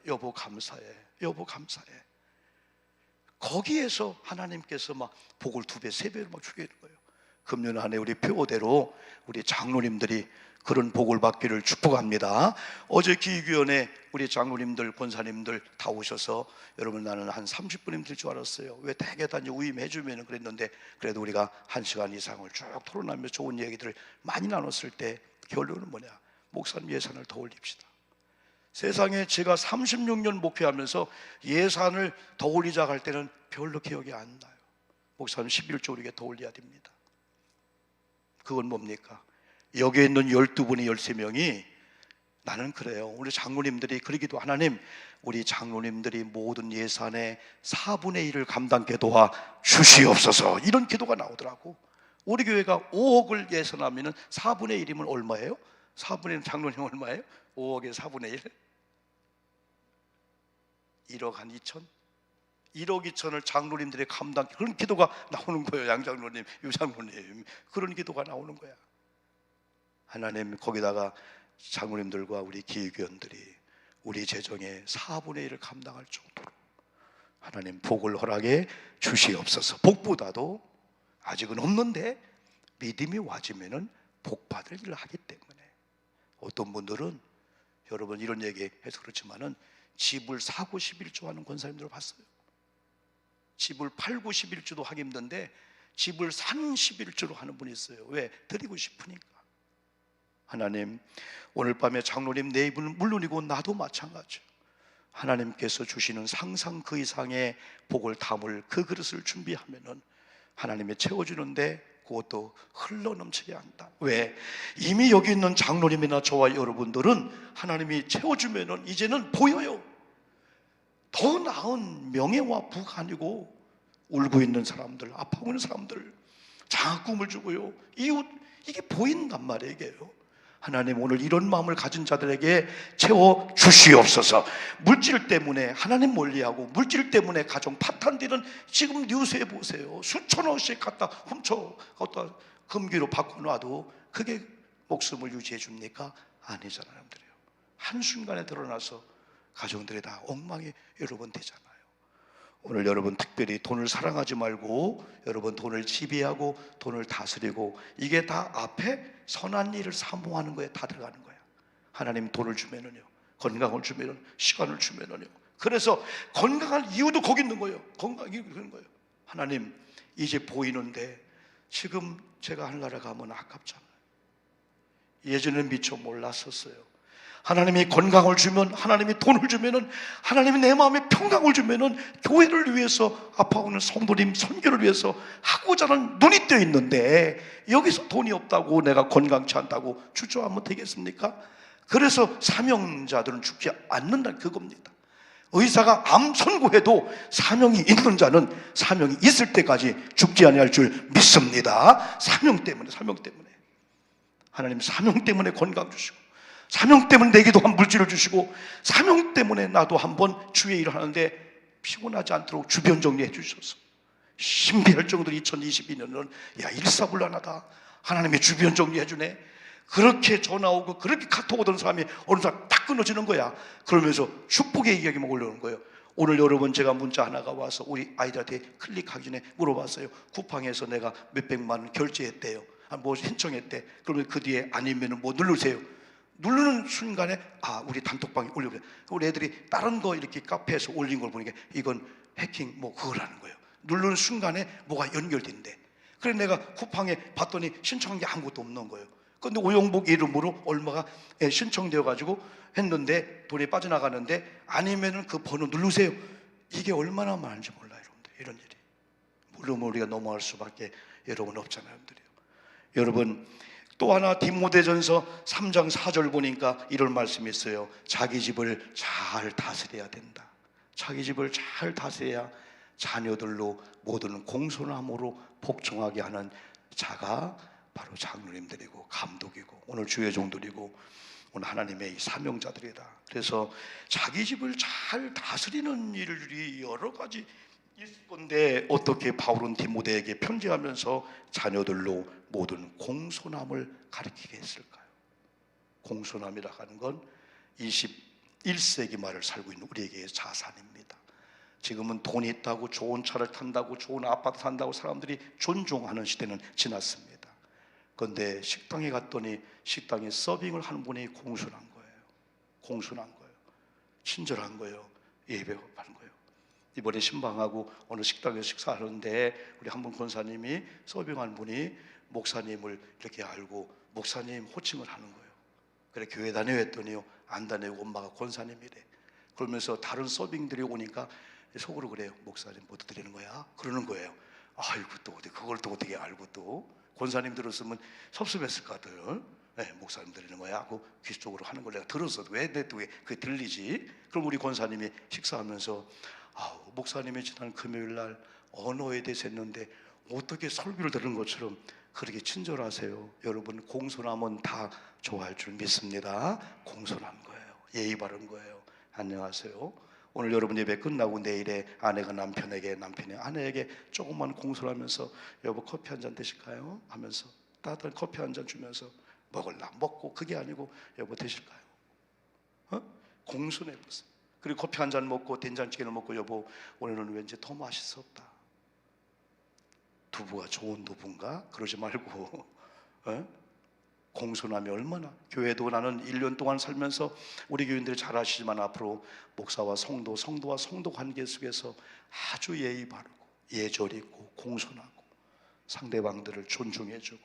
여보 감사해, 여보 감사해. 거기에서 하나님께서 막 복을 2배, 3배로 막 주게 되는 거예요. 금년 한 해 우리 표대로 우리 장로님들이 그런 복을 받기를 축복합니다. 어제 기획위원회 우리 장로님들, 권사님들 다 오셔서 여러분 나는 한 30분이면 될 줄 알았어요. 왜 대개 다 우임해 주면 그랬는데 그래도 우리가 1시간 이상을 쭉 토론하며 좋은 얘기들을 많이 나눴을 때 결론은 뭐냐? 목사님 예산을 더 올립시다. 세상에 제가 36년 목회하면서 예산을 더 올리자 할 때는 별로 기억이 안 나요. 목사님 11조 우리가 더 올려야 됩니다. 그건 뭡니까? 여기에 있는 12분이 13명이 나는 그래요. 우리 장로님들이 그러기도 하나님 우리 장로님들이 모든 예산의 4분의 1을 감당케 도와 주시옵소서 이런 기도가 나오더라고. 우리 교회가 5억을 예산하면 4분의 1이면 얼마예요? 4분의 1 장로님 얼마예요? 5억에 4분의 1? 1억 한 2천? 1억 2천을 장로님들이 감당, 그런 기도가 나오는 거예요. 양장로님, 유장로님, 그런 기도가 나오는 거야. 하나님 거기다가 장로님들과 우리 기획위원들이 우리 재정의 4분의 1을 감당할 정도로 하나님 복을 허락해 주시옵소서. 복보다도 아직은 없는데 믿음이 와지면은 복받을 일을 하기 때문에 어떤 분들은 여러분 이런 얘기해서 그렇지만은 집을 사고 11조 하는 권사님들을 봤어요. 집을 팔고 11조도 하기 힘든데 집을 산 11조로 하는 분이 있어요. 왜? 드리고 싶으니까. 하나님 오늘 밤에 장로님 네 분은 물론이고 나도 마찬가지예요. 하나님께서 주시는 상상 그 이상의 복을 담을 그 그릇을 준비하면은 하나님이 채워주는데 그것도 흘러넘치게 한다. 왜? 이미 여기 있는 장로님이나 저와 여러분들은 하나님이 채워주면은 이제는 보여요. 더 나은 명예와 부가 아니고 울고 있는 사람들, 아파하고 있는 사람들, 장학 꿈을 주고요, 이웃, 이게 보인단 말이에요. 이게요. 하나님 오늘 이런 마음을 가진 자들에게 채워 주시옵소서. 물질 때문에 하나님 멀리하고 물질 때문에 가정 파탄되는 지금 뉴스에 보세요. 수천억씩 갖다 훔쳐 갖다 금기로 바꿔놔도 그게 목숨을 유지해 줍니까? 아니잖아요. 여러분들이요. 한순간에 드러나서 가정들이 다 엉망이 여러분 되잖아요. 오늘 여러분 특별히 돈을 사랑하지 말고 여러분 돈을 지배하고 돈을 다스리고 이게 다 앞에 선한 일을 사모하는 거에 다 들어가는 거야. 하나님 돈을 주면은요, 건강을 주면은, 시간을 주면은요, 그래서 건강한 이유도 거기 있는 거예요. 건강 이유 그런 거예요. 하나님 이제 보이는데 지금 제가 하늘나라 가면 아깝잖아요. 예전에는 미처 몰랐었어요. 하나님이 건강을 주면, 하나님이 돈을 주면은, 하나님이 내 마음에 평강을 주면은 교회를 위해서, 아파오는 성도님 선교를 위해서 하고자 하는 눈이 떠 있는데, 여기서 돈이 없다고 내가 건강치 않다고 주저하면 되겠습니까? 그래서 사명자들은 죽지 않는다는 그겁니다. 의사가 암 선고해도 사명이 있는 자는 사명이 있을 때까지 죽지 아니할 줄 믿습니다. 사명 때문에 하나님 사명 때문에 건강 주시고, 사명 때문에 내게도 한 물질을 주시고, 사명 때문에 나도 한번 주의 일을 하는데 피곤하지 않도록 주변 정리해 주셔서 신비할 정도로 2022년은 야 일사불란하다, 하나님의 주변 정리해 주네. 그렇게 전화 오고 그렇게 카톡 오던 사람이 어느 날 딱 끊어지는 거야. 그러면서 축복의 이야기만 올려오는 거예요. 오늘 여러분 제가 문자 하나가 와서 우리 아이들한테 클릭하기 전에 물어봤어요. 쿠팡에서 내가 몇백만 원 결제했대요. 뭐 신청했대. 그러면 그 뒤에 아니면 뭐 누르세요. 누르는 순간에 우리 단톡방에 올려버려요. 우리 애들이 다른 거 이렇게 카페에서 올린 걸 보니까 이건 해킹 뭐 그거라는 거예요. 누르는 순간에 뭐가 연결된대. 그래서 내가 쿠팡에 봤더니 신청한 게 아무것도 없는 거예요. 근데 오영복 이름으로 얼마가 신청되어 가지고 했는데 돈이 빠져나가는데, 아니면은 그 번호 누르세요. 이게 얼마나 많은지 몰라요, 여러분들. 이런 일이 물론 우리가 넘어갈 수밖에 여러분 없잖아요, 여러분들이요. 여러분 또 하나 디모데전서 3장 4절 보니까 이런 말씀이 있어요. 자기 집을 잘 다스려야 된다. 자기 집을 잘 다스려야 자녀들로 모든 공손함으로 복종하게 하는 자가 바로 장로님들이고 감독이고 오늘 주의 종들이고 오늘 하나님의 사명자들이다. 그래서 자기 집을 잘 다스리는 일이 여러 가지 있을 건데, 어떻게 바울은 디모데에게 편지하면서 자녀들로 모든 공손함을 가르치게 했을까요? 공손함이라 하는 건 21세기 말을 살고 있는 우리에게의 자산입니다. 지금은 돈이 있다고 좋은 차를 탄다고 좋은 아파트 산다고 사람들이 존중하는 시대는 지났습니다. 그런데 식당에 갔더니 식당에 서빙을 하는 분이 공손한 거예요. 공손한 거예요. 친절한 거예요. 예배하는 거예요. 이번에 신방하고 어느 식당에서 식사하는데 우리 한 분 권사님이 서빙한 분이 목사님을 이렇게 알고 목사님 호칭을 하는 거예요. 그래 교회 다녀 했더니요 안 다니고 엄마가 권사님이래. 그러면서 다른 서빙들이 오니까 속으로 그래요. 목사님 뭐 드리는 거야? 그러는 거예요. 아이고 또 그걸 또 어떻게 알고 또 권사님 들었으면 섭섭했을 것 같아요. 네, 목사님 드리는 거야 하고 귀 쪽으로 하는 걸 내가 들었어. 왜 그게 들리지? 그럼 우리 권사님이 식사하면서 목사님이 지난 금요일 날 언어에 대해서 했는데 어떻게 설교를 들은 것처럼 그렇게 친절하세요. 여러분 공손함은 다 좋아할 줄 믿습니다. 공손한 거예요. 예의 바른 거예요. 안녕하세요. 오늘 여러분 예배 끝나고 내일에 아내가 남편에게, 남편이 아내에게 조금만 공손하면서 여보 커피 한 잔 드실까요? 하면서 따뜻한 커피 한 잔 주면서 먹을라 먹고 그게 아니고 여보 드실까요? 공손해 보세요. 그리고 커피 한 잔 먹고 된장찌개를 먹고 여보 오늘은 왠지 더 맛있었다. 두부가 좋은 두부인가? 그러지 말고 공손함이 얼마나. 교회도 나는 1년 동안 살면서 우리 교인들이 잘 아시지만 앞으로 목사와 성도, 성도와 성도 관계 속에서 아주 예의 바르고 예절 있고 공손하고 상대방들을 존중해주고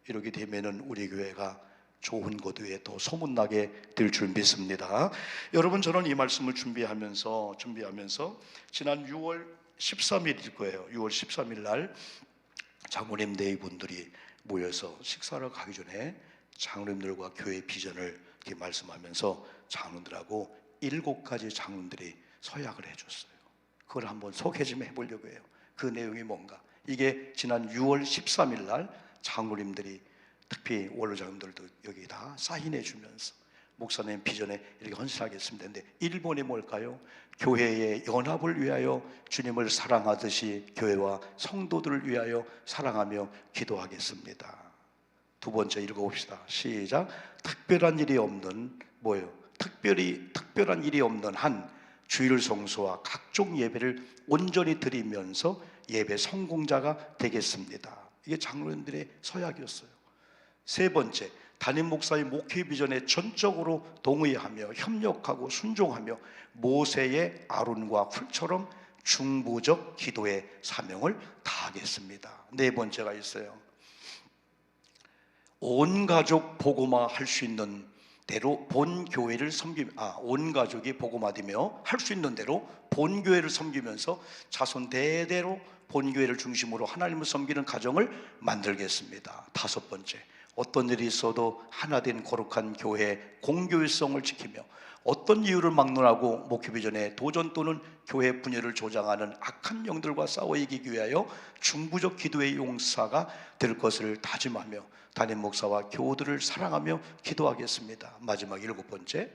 이렇게 되면은 우리 교회가 좋은 것 외에 더 소문나게 될 줄 믿습니다. 여러분 저는 이 말씀을 준비하면서 지난 6월 13일일 거예요. 6월 13일 날 장로님 네 분들이 모여서 식사를 가기 전에 장로님들과 교회 비전을 이렇게 말씀하면서 장로들하고 7가지 장로들이 서약을 해줬어요. 그걸 한번 소개 좀 해보려고 해요. 그 내용이 뭔가. 이게 지난 6월 13일 날 장로님들이 특히 원로장님들도 여기 다 사인해 주면서 목사님 비전에 이렇게 헌신하겠습니다. 근데 1번이 뭘까요? 교회의 연합을 위하여 주님을 사랑하듯이 교회와 성도들을 위하여 사랑하며 기도하겠습니다. 두 번째 읽어봅시다. 시작. 특별한 일이 없는 뭐예요? 특별한 일이 없는 한 주일 성수와 각종 예배를 온전히 드리면서 예배 성공자가 되겠습니다. 이게 장로님들의 서약이었어요. 세 번째, 담임 목사의 목회 비전에 전적으로 동의하며 협력하고 순종하며 모세의 아론과 훌처럼 중보적 기도의 사명을 다하겠습니다. 네 번째가 있어요. 온 가족 복음화 할 수 있는 대로 본 교회를 온 가족이 복음화되며 할 수 있는 대로 본 교회를 섬기면서 자손 대대로 본 교회를 중심으로 하나님을 섬기는 가정을 만들겠습니다. 다섯 번째, 어떤 일이 있어도 하나된 거룩한 교회의 공교회성을 지키며 어떤 이유를 막론하고 목회 비전에 도전 또는 교회 분열을 조장하는 악한 영들과 싸워 이기기 위하여 중부적 기도의 용사가 될 것을 다짐하며 담임 목사와 교우들을 사랑하며 기도하겠습니다. 마지막 일곱 번째,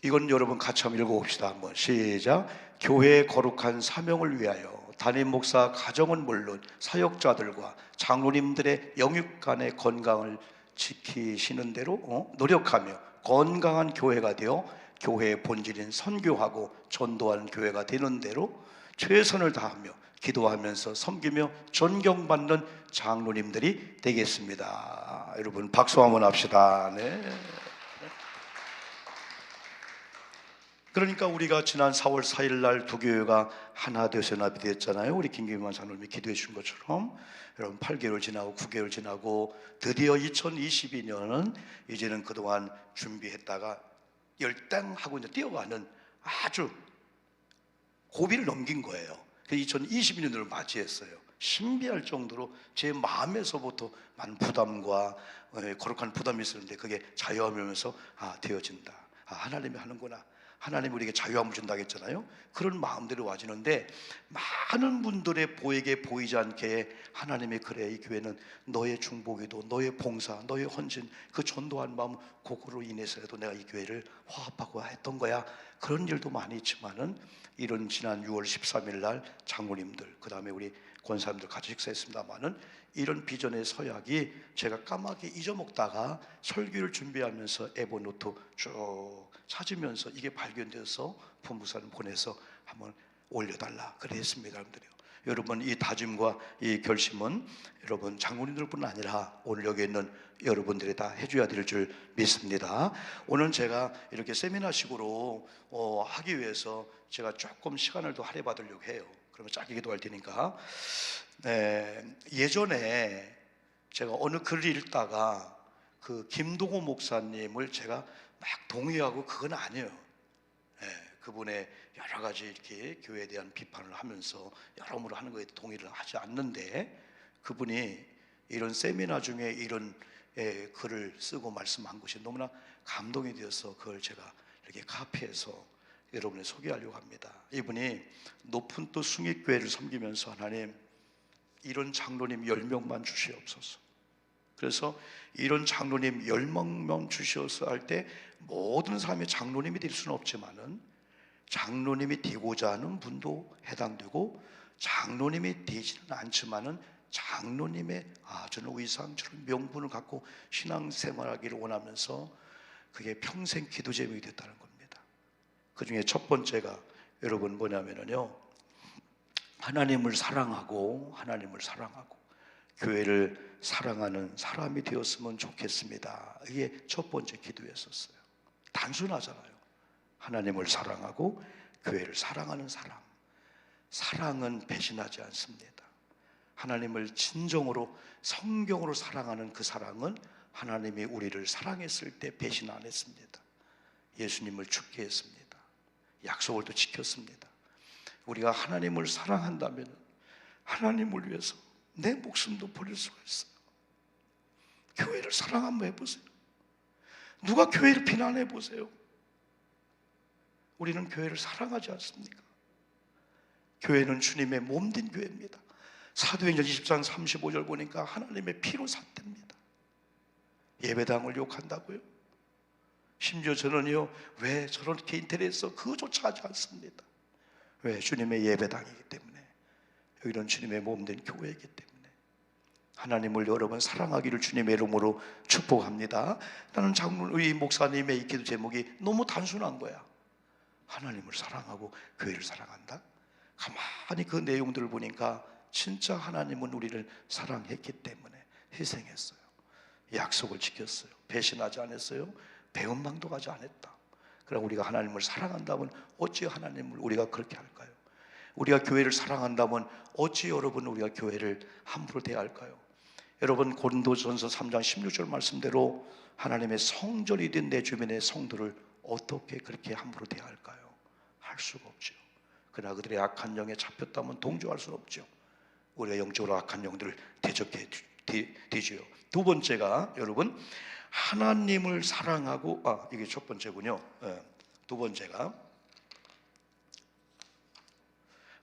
이건 여러분 같이 한번 읽어봅시다. 한번 시작. 교회의 거룩한 사명을 위하여 담임 목사 가정은 물론 사역자들과 장로님들의 영육간의 건강을 지키시는 대로 노력하며 건강한 교회가 되어 교회의 본질인 선교하고 전도하는 교회가 되는 대로 최선을 다하며 기도하면서 섬기며 존경받는 장로님들이 되겠습니다. 여러분 박수 한번 합시다. 네. 그러니까 우리가 지난 4월 4일 날 두 교회가 하나 되어서 연합이 됐잖아요. 우리 김기만 장로님이 기도해 준 것처럼 여러분 8개월 지나고 9개월 지나고 드디어 2022년은 이제는 그동안 준비했다가 열당하고 이제 뛰어가는 아주 고비를 넘긴 거예요. 2022년을 맞이했어요. 신비할 정도로 제 마음에서부터 많은 부담과 거룩한 부담이 있었는데 그게 자유함이 오면서 되어진다. 하나님이 하는구나. 하나님이 우리에게 자유함을 준다고 했잖아요. 그런 마음들이 와지는데 많은 분들의 보에게 보이지 않게 하나님이 그래 이 교회는 너의 중보기도 너의 봉사 너의 헌신 그 전도한 마음 그거로 인해서라도 내가 이 교회를 화합하고 했던 거야. 그런 일도 많이 있지만은 이런 지난 6월 13일 날 장로님들 그 다음에 우리 권사님들 같이 식사했습니다만은 이런 비전의 서약이 제가 까맣게 잊어먹다가 설교를 준비하면서 에버노트 쭉 찾으면서 이게 발견돼서 본부사님 보내서 한번 올려달라 그랬습니다. 여러분 이 다짐과 이 결심은 여러분 장로님들뿐 아니라 오늘 여기 있는 여러분들이 다 해줘야 될 줄 믿습니다. 오늘 제가 이렇게 세미나식으로 하기 위해서 제가 조금 시간을 더 할애받으려고 해요. 그러면 짧게 기도할 테니까. 예전에 제가 어느 글을 읽다가 그 김동호 목사님을 제가 막 동의하고 그건 아니에요. 그분의 여러 가지 이렇게 교회에 대한 비판을 하면서 여러모로 하는 거에 동의를 하지 않는데 그분이 이런 세미나 중에 이런 글을 쓰고 말씀한 것이 너무나 감동이 되어서 그걸 제가 이렇게 카피해서 여러분에 소개하려고 합니다. 이분이 높은 또 숭익교회를 섬기면서 하나님 이런 장로님 10명만 주시옵소서. 그래서 이런 장로님 10명만 주시옵소서 할 때 모든 사람이 장로님이 될 수는 없지만은 장로님이 되고자 하는 분도 해당되고 장로님이 되지는 않지만은 장로님의 저는 의상처럼 명분을 갖고 신앙생활하기를 원하면서 그게 평생 기도 제목이 됐다는 겁니다. 그 중에 첫 번째가 여러분 뭐냐면요, 하나님을 사랑하고 교회를 사랑하는 사람이 되었으면 좋겠습니다. 이게 첫 번째 기도였었어요. 단순하잖아요. 하나님을 사랑하고 교회를 사랑하는 사람. 사랑은 배신하지 않습니다. 하나님을 진정으로 성경으로 사랑하는 그 사랑은 하나님이 우리를 사랑했을 때 배신 안 했습니다. 예수님을 죽게 했습니다. 약속을 또 지켰습니다. 우리가 하나님을 사랑한다면 하나님을 위해서 내 목숨도 버릴 수가 있어요. 교회를 사랑 한번 해보세요. 누가 교회를 비난해 보세요. 우리는 교회를 사랑하지 않습니까? 교회는 주님의 몸된 교회입니다. 사도행전 20장 35절 보니까 하나님의 피로 샀답니다. 예배당을 욕한다고요? 심지어 저는요, 왜 저렇게 인터넷에서 그조차 하지 않습니다. 왜? 주님의 예배당이기 때문에, 여기는 주님의 몸된 교회이기 때문에. 하나님을 여러분 사랑하기를 주님의 이름으로 축복합니다. 나는 장로의 목사님의 이 기도 제목이 너무 단순한 거야. 하나님을 사랑하고 교회를 사랑한다? 가만히 그 내용들을 보니까 진짜 하나님은 우리를 사랑했기 때문에 희생했어요. 약속을 지켰어요. 배신하지 않았어요. 배은망도 가지 않았다. 그럼 우리가 하나님을 사랑한다면 어찌 하나님을 우리가 그렇게 할까요? 우리가 교회를 사랑한다면 어찌 여러분 우리가 교회를 함부로 대할까요? 여러분 고린도전서 3장 16절 말씀대로 하나님의 성전이 된 내 주변의 성도를 어떻게 그렇게 함부로 대할까요? 할 수가 없죠. 그러나 그들의 악한 영에 잡혔다면 동조할 수는 없죠. 우리가 영적으로 악한 영들을 대적해 되지요. 두 번째가 여러분 하나님을 사랑하고 이게 첫 번째군요. 두 번째가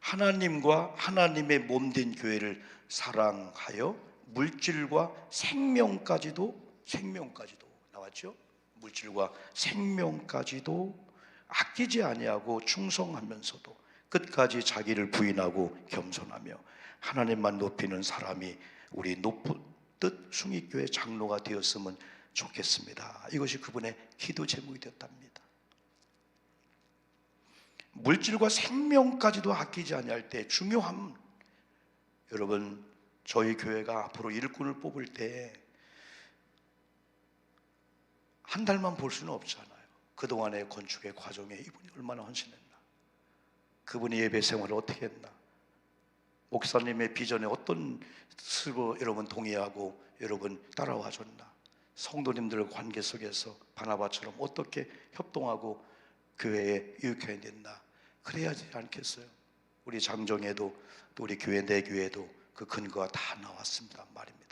하나님과 하나님의 몸된 교회를 사랑하여 물질과 생명까지도 나왔죠. 물질과 생명까지도 아끼지 아니하고 충성하면서도 끝까지 자기를 부인하고 겸손하며 하나님만 높이는 사람이 우리 높듯 숭익교회 장로가 되었으면 좋겠습니다. 이것이 그분의 기도 제목이 되었답니다. 물질과 생명까지도 아끼지 아니할 때 중요함, 여러분 저희 교회가 앞으로 일꾼을 뽑을 때 한 달만 볼 수는 없잖아요. 그동안의 건축의 과정에 이분이 얼마나 헌신했나, 그분이 예배 생활을 어떻게 했나, 목사님의 비전에 어떤 스스로 여러분 동의하고 여러분 따라와 줬나, 성도님들 관계 속에서 바나바처럼 어떻게 협동하고 교회에 유익해야 됐나, 그래야지 않겠어요? 우리 장정에도 또 우리 교회 내 교회도 그 근거가 다 나왔습니다 말입니다.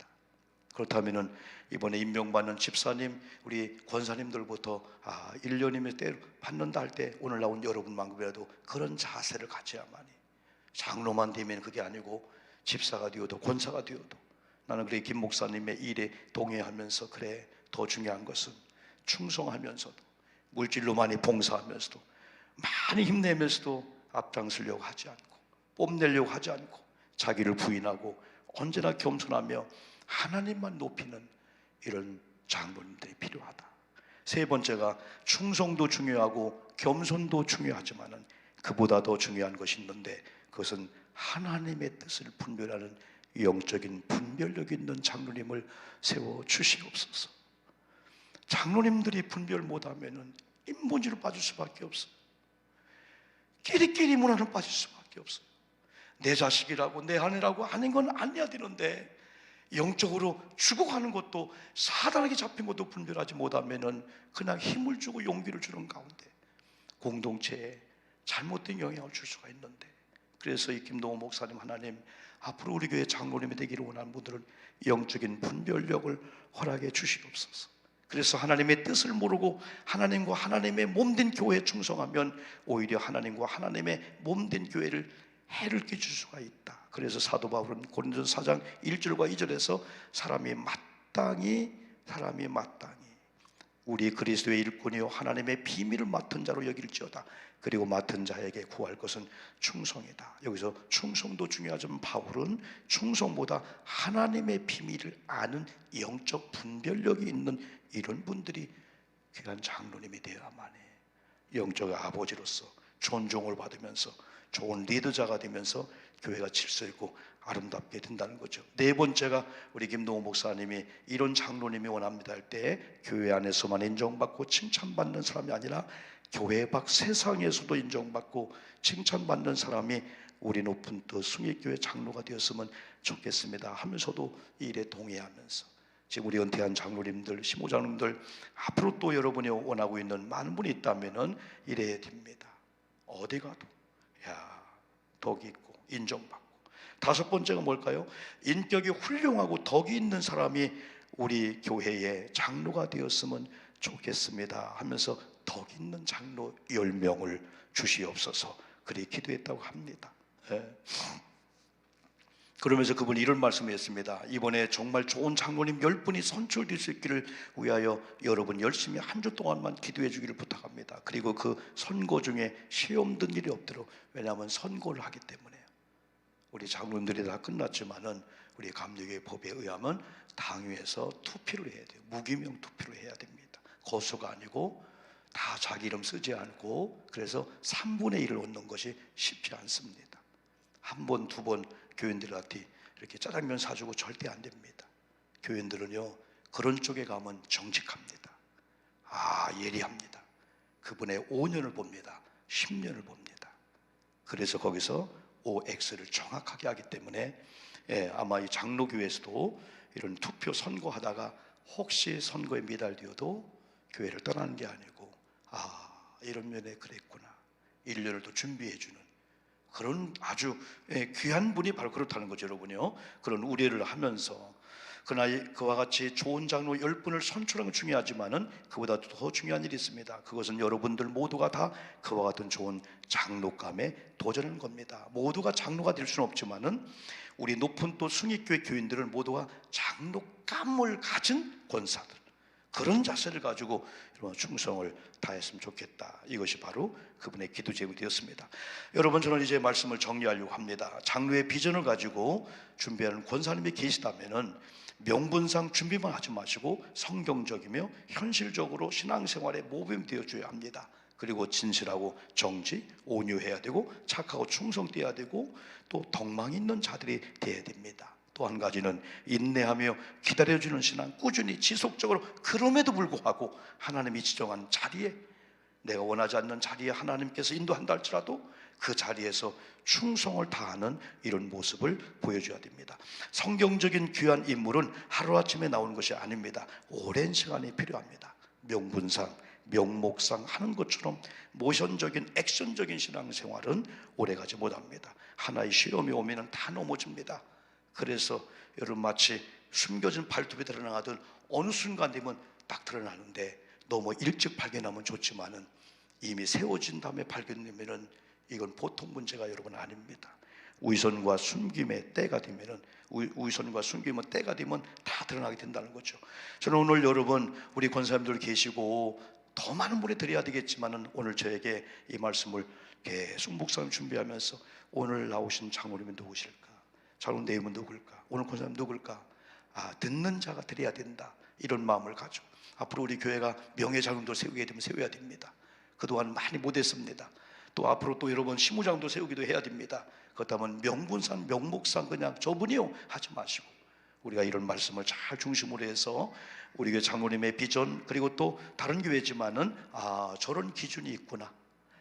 그렇다면은 이번에 임명받는 집사님, 우리 권사님들부터 1년이면 때로 받는다 할 때 오늘 나온 여러분만큼이라도 그런 자세를 가져야만이, 장로만 되면 그게 아니고 집사가 되어도 권사가 되어도, 나는 그래 김 목사님의 일에 동의하면서 그래 더 중요한 것은 충성하면서도 물질로 많이 봉사하면서도 많이 힘내면서도 앞장서려고 하지 않고 뽐내려고 하지 않고 자기를 부인하고 언제나 겸손하며 하나님만 높이는 이런 장로님들이 필요하다. 세 번째가 충성도 중요하고 겸손도 중요하지만 그보다 더 중요한 것이 있는데 그것은 하나님의 뜻을 분별하는 영적인 분별력 있는 장로님을 세워 주시옵소서. 장로님들이 분별 못하면 인본주의로 빠질 수밖에 없어요. 끼리끼리 문화는 빠질 수밖에 없어요. 내 자식이라고 내 아내라고 하는 건 아니야 되는데 영적으로 죽어가는 것도 사단에게 잡힌 것도 분별하지 못하면 그냥 힘을 주고 용기를 주는 가운데 공동체에 잘못된 영향을 줄 수가 있는데, 그래서 이 김동호 목사님, 하나님 앞으로 우리 교회 장로님이 되기를 원하는 분들은 영적인 분별력을 허락해 주시옵소서. 그래서 하나님의 뜻을 모르고 하나님과 하나님의 몸된 교회에 충성하면 오히려 하나님과 하나님의 몸된 교회를 해를 끼칠 수가 있다. 그래서 사도 바울은 고린도전서 4장 1절과 2절에서 사람이 마땅히 우리 그리스도의 일꾼이요 하나님의 비밀을 맡은 자로 여길지어다. 그리고 맡은 자에게 구할 것은 충성이다. 여기서 충성도 중요하지만 바울은 충성보다 하나님의 비밀을 아는 영적 분별력이 있는 이런 분들이 귀한 장로님이 되어야만 해. 영적 아버지로서 존중을 받으면서 좋은 리더자가 되면서 교회가 질서 있고 아름답게 된다는 거죠. 네 번째가 우리 김동호 목사님이 이런 장로님이 원합니다 할 때 교회 안에서만 인정받고 칭찬받는 사람이 아니라 교회 밖 세상에서도 인정받고 칭찬받는 사람이 우리 높은 뜻 숭익교회 장로가 되었으면 좋겠습니다 하면서도 이 일에 동의하면서 지금 우리 은퇴한 장로님들, 심호장로님들 앞으로 또 여러분이 원하고 있는 많은 분이 있다면 이래야 됩니다. 어디 가도 덕이 있고 인정받고. 다섯 번째가 뭘까요? 인격이 훌륭하고 덕이 있는 사람이 우리 교회의 장로가 되었으면 좋겠습니다 하면서 덕 있는 장로 10명을 주시옵소서 그리 기도했다고 합니다. 그러면서 그분이 이런 말씀을 했습니다. 이번에 정말 좋은 장로님 10분이 선출될 수 있기를 위하여 여러분 열심히 한 주 동안만 기도해 주기를 부탁합니다. 그리고 그 선거 중에 시험 든 일이 없도록, 왜냐하면 선거를 하기 때문에요. 우리 장로님들이 다 끝났지만은 우리 감리교의 법에 의하면 당위에서 투표를 해야 돼요. 무기명 투표를 해야 됩니다. 거수가 아니고 다 자기 이름 쓰지 않고, 그래서 3분의 1을 얻는 것이 쉽지 않습니다. 한 번, 두 번 교인들한테 이렇게 짜장면 사주고 절대 안 됩니다. 교인들은요 그런 쪽에 가면 정직합니다. 예리합니다. 그분의 5년을 봅니다. 10년을 봅니다. 그래서 거기서 OX를 정확하게 하기 때문에 아마 이 장로교회에서도 이런 투표 선거하다가 혹시 선거에 미달되어도 교회를 떠나는 게 아니고, 이런 면에 그랬구나, 1년을 더 준비해주는 그런 아주 귀한 분이 바로 그렇다는 거죠, 여러분요. 그런 우려를 하면서, 그러나 그와 같이 좋은 장로 10분을 선출하는 건 중요하지만은 그보다 더 중요한 일이 있습니다. 그것은 여러분들 모두가 다 그와 같은 좋은 장로감에 도전하는 겁니다. 모두가 장로가 될 수는 없지만은 우리 높은 또 승익교회 교인들은 모두가 장로감을 가진 권사들, 그런 자세를 가지고 여러분 충성을 다했으면 좋겠다. 이것이 바로 그분의 기도 제목이 되었습니다. 여러분, 저는 이제 말씀을 정리하려고 합니다. 장로의 비전을 가지고 준비하는 권사님이 계시다면은 명분상 준비만 하지 마시고 성경적이며 현실적으로 신앙생활에 모범이 되어줘야 합니다. 그리고 진실하고 정지, 온유해야 되고 착하고 충성되어야 되고 또 덕망 있는 자들이 되어야 됩니다. 또 한 가지는 인내하며 기다려주는 신앙, 꾸준히 지속적으로, 그럼에도 불구하고 하나님이 지정한 자리에, 내가 원하지 않는 자리에 하나님께서 인도한다 할지라도 그 자리에서 충성을 다하는 이런 모습을 보여줘야 됩니다. 성경적인 귀한 인물은 하루아침에 나오는 것이 아닙니다. 오랜 시간이 필요합니다. 명분상, 명목상 하는 것처럼 모션적인 액션적인 신앙생활은 오래가지 못합니다. 하나의 시험이 오면 다 넘어집니다. 그래서 여러분, 마치 숨겨진 발톱이 드러나듯 어느 순간 되면 딱 드러나는데, 너무 일찍 발견하면 좋지만은 이미 세워진 다음에 발견되면은 이건 보통 문제가 여러분 아닙니다. 위선과 숨김의 때가 되면은, 위선과 숨김의 때가 되면 다 드러나게 된다는 거죠. 저는 오늘 여러분, 우리 권사님들 계시고 더 많은 분이 드려야 되겠지만은 오늘 저에게 이 말씀을 계속 묵상 준비하면서, 오늘 나오신 장로님은 누구실까? 장로 내임은 누굴까? 오늘 권사님 누굴까? 듣는 자가 드려야 된다, 이런 마음을 가지고 앞으로 우리 교회가 명예장로도 세우게 되면 세워야 됩니다. 그동안 많이 못했습니다. 또 앞으로 또 여러분 시무장도 세우기도 해야 됩니다. 그렇다면 명분상 명목상 그냥 저분이요 하지 마시고, 우리가 이런 말씀을 잘 중심으로 해서 우리 교회 장로님의 비전, 그리고 또 다른 교회지만은 저런 기준이 있구나,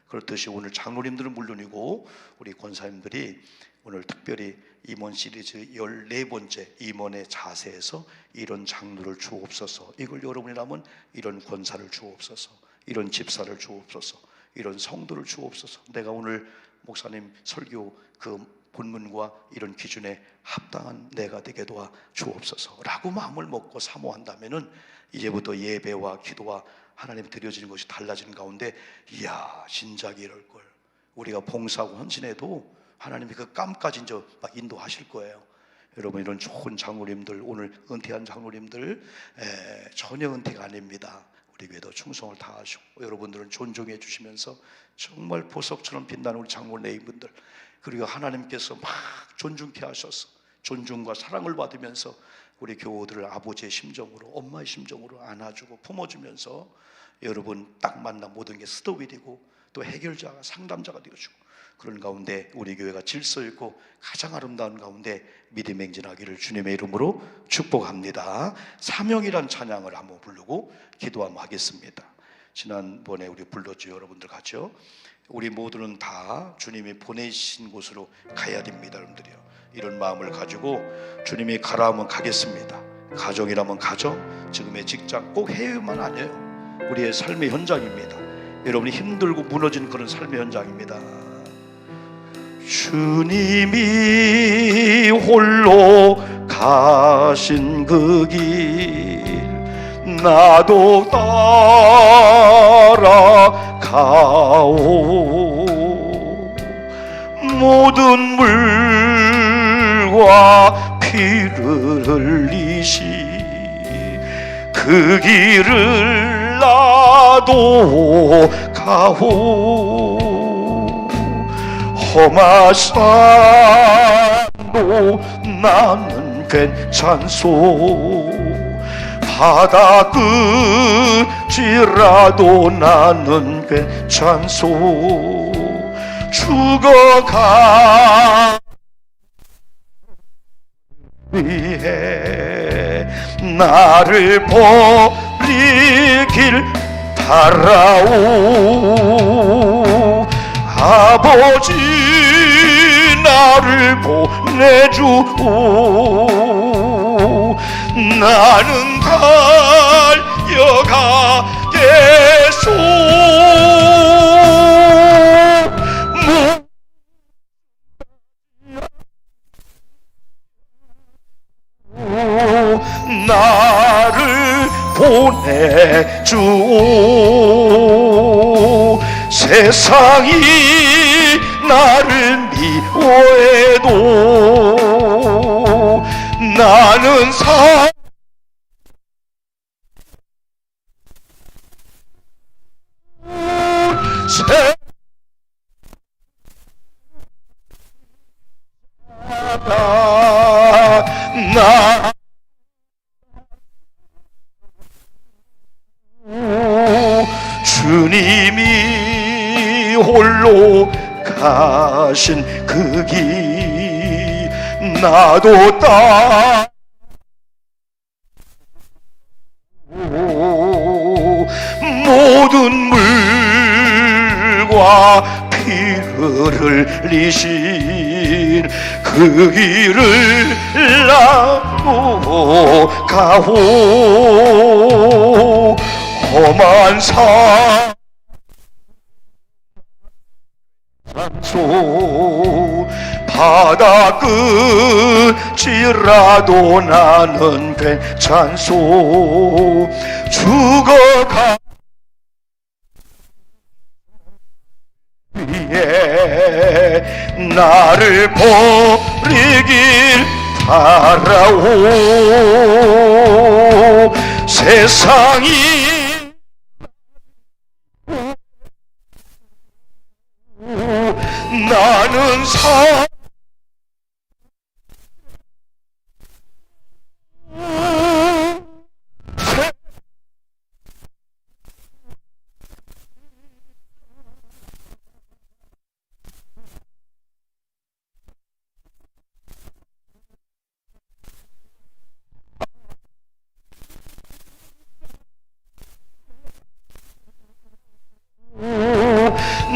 그렇듯이 오늘 장로님들은 물론이고 우리 권사님들이 오늘 특별히 임원 시리즈 14번째 임원의 자세에서 이런 장로를 주옵소서, 이걸 여러분이라면 이런 권사를 주옵소서, 이런 집사를 주옵소서, 이런 성도를 주옵소서, 내가 오늘 목사님 설교 그 본문과 이런 기준에 합당한 내가 되게 도와 주옵소서 라고 마음을 먹고 사모한다면은 이제부터 예배와 기도와 하나님 드려지는 것이 달라지는 가운데, 이야, 진작 이럴걸, 우리가 봉사하고 헌신해도 하나님이 그 깜까지 이제 막 인도하실 거예요. 여러분, 이런 좋은 장로님들, 오늘 은퇴한 장로님들 전혀 은퇴가 아닙니다. 우리 교회도 충성을 다하시고 여러분들은 존중해 주시면서 정말 보석처럼 빛나는 우리 장로님분들, 그리고 하나님께서 막 존중케 하셔서 존중과 사랑을 받으면서 우리 교우들을 아버지의 심정으로, 엄마의 심정으로 안아주고 품어주면서 여러분 딱 만나 모든 게 스톱이 되고 또 해결자가, 상담자가 되어주고, 그런 가운데 우리 교회가 질서 있고 가장 아름다운 가운데 믿음 행진하기를 주님의 이름으로 축복합니다. 사명이란 찬양을 한번 부르고 기도 한번 하겠습니다. 지난번에 우리 불렀죠. 여러분들 같이요. 우리 모두는 다 주님이 보내신 곳으로 가야 됩니다. 여러분들이요, 이런 마음을 가지고 주님이 가라 하면 가겠습니다. 가정이라면 가정, 지금의 직장, 꼭 해외만 아니에요. 우리의 삶의 현장입니다. 여러분이 힘들고 무너진 그런 삶의 현장입니다. 주님이 홀로 가신 그 길 나도 따라가오. 모든 물과 피를 흘리시 그 길을 나도 가오. 험하사도 나는 괜찮소. 바다 끝이라도 나는 괜찮소. 죽어가 위해 나를 버리길 달아오. 아버지 나 나를 보내주오. 나는 달려가겠소. 나를 보내주오. 세상이 나를 미워해도 나는 나 주님이 홀로 가신 그 길 나도 따 모든 물과 피를 흘리신 그 길을 나도 가오. 험한 산소 바다 끝이라도 나는 괜찮소. 죽어가 위에 나를 버리길 바라오. 세상이 나는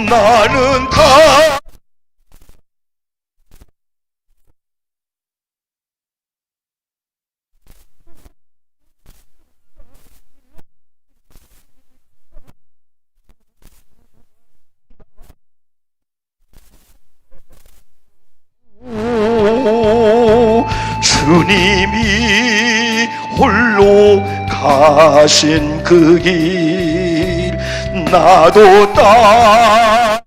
나는 다 주님이 홀로 가신 그 길 나도 따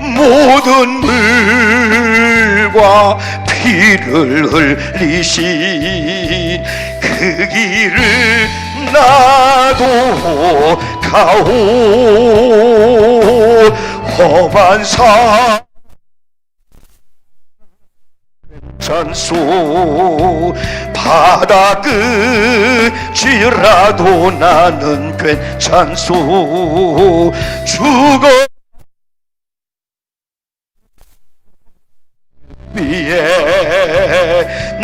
모든 물과 피를 흘리신 그 길을 나도 가오. 험한 산소 바다 끝이라도 나는 괜찮소. 죽어 위에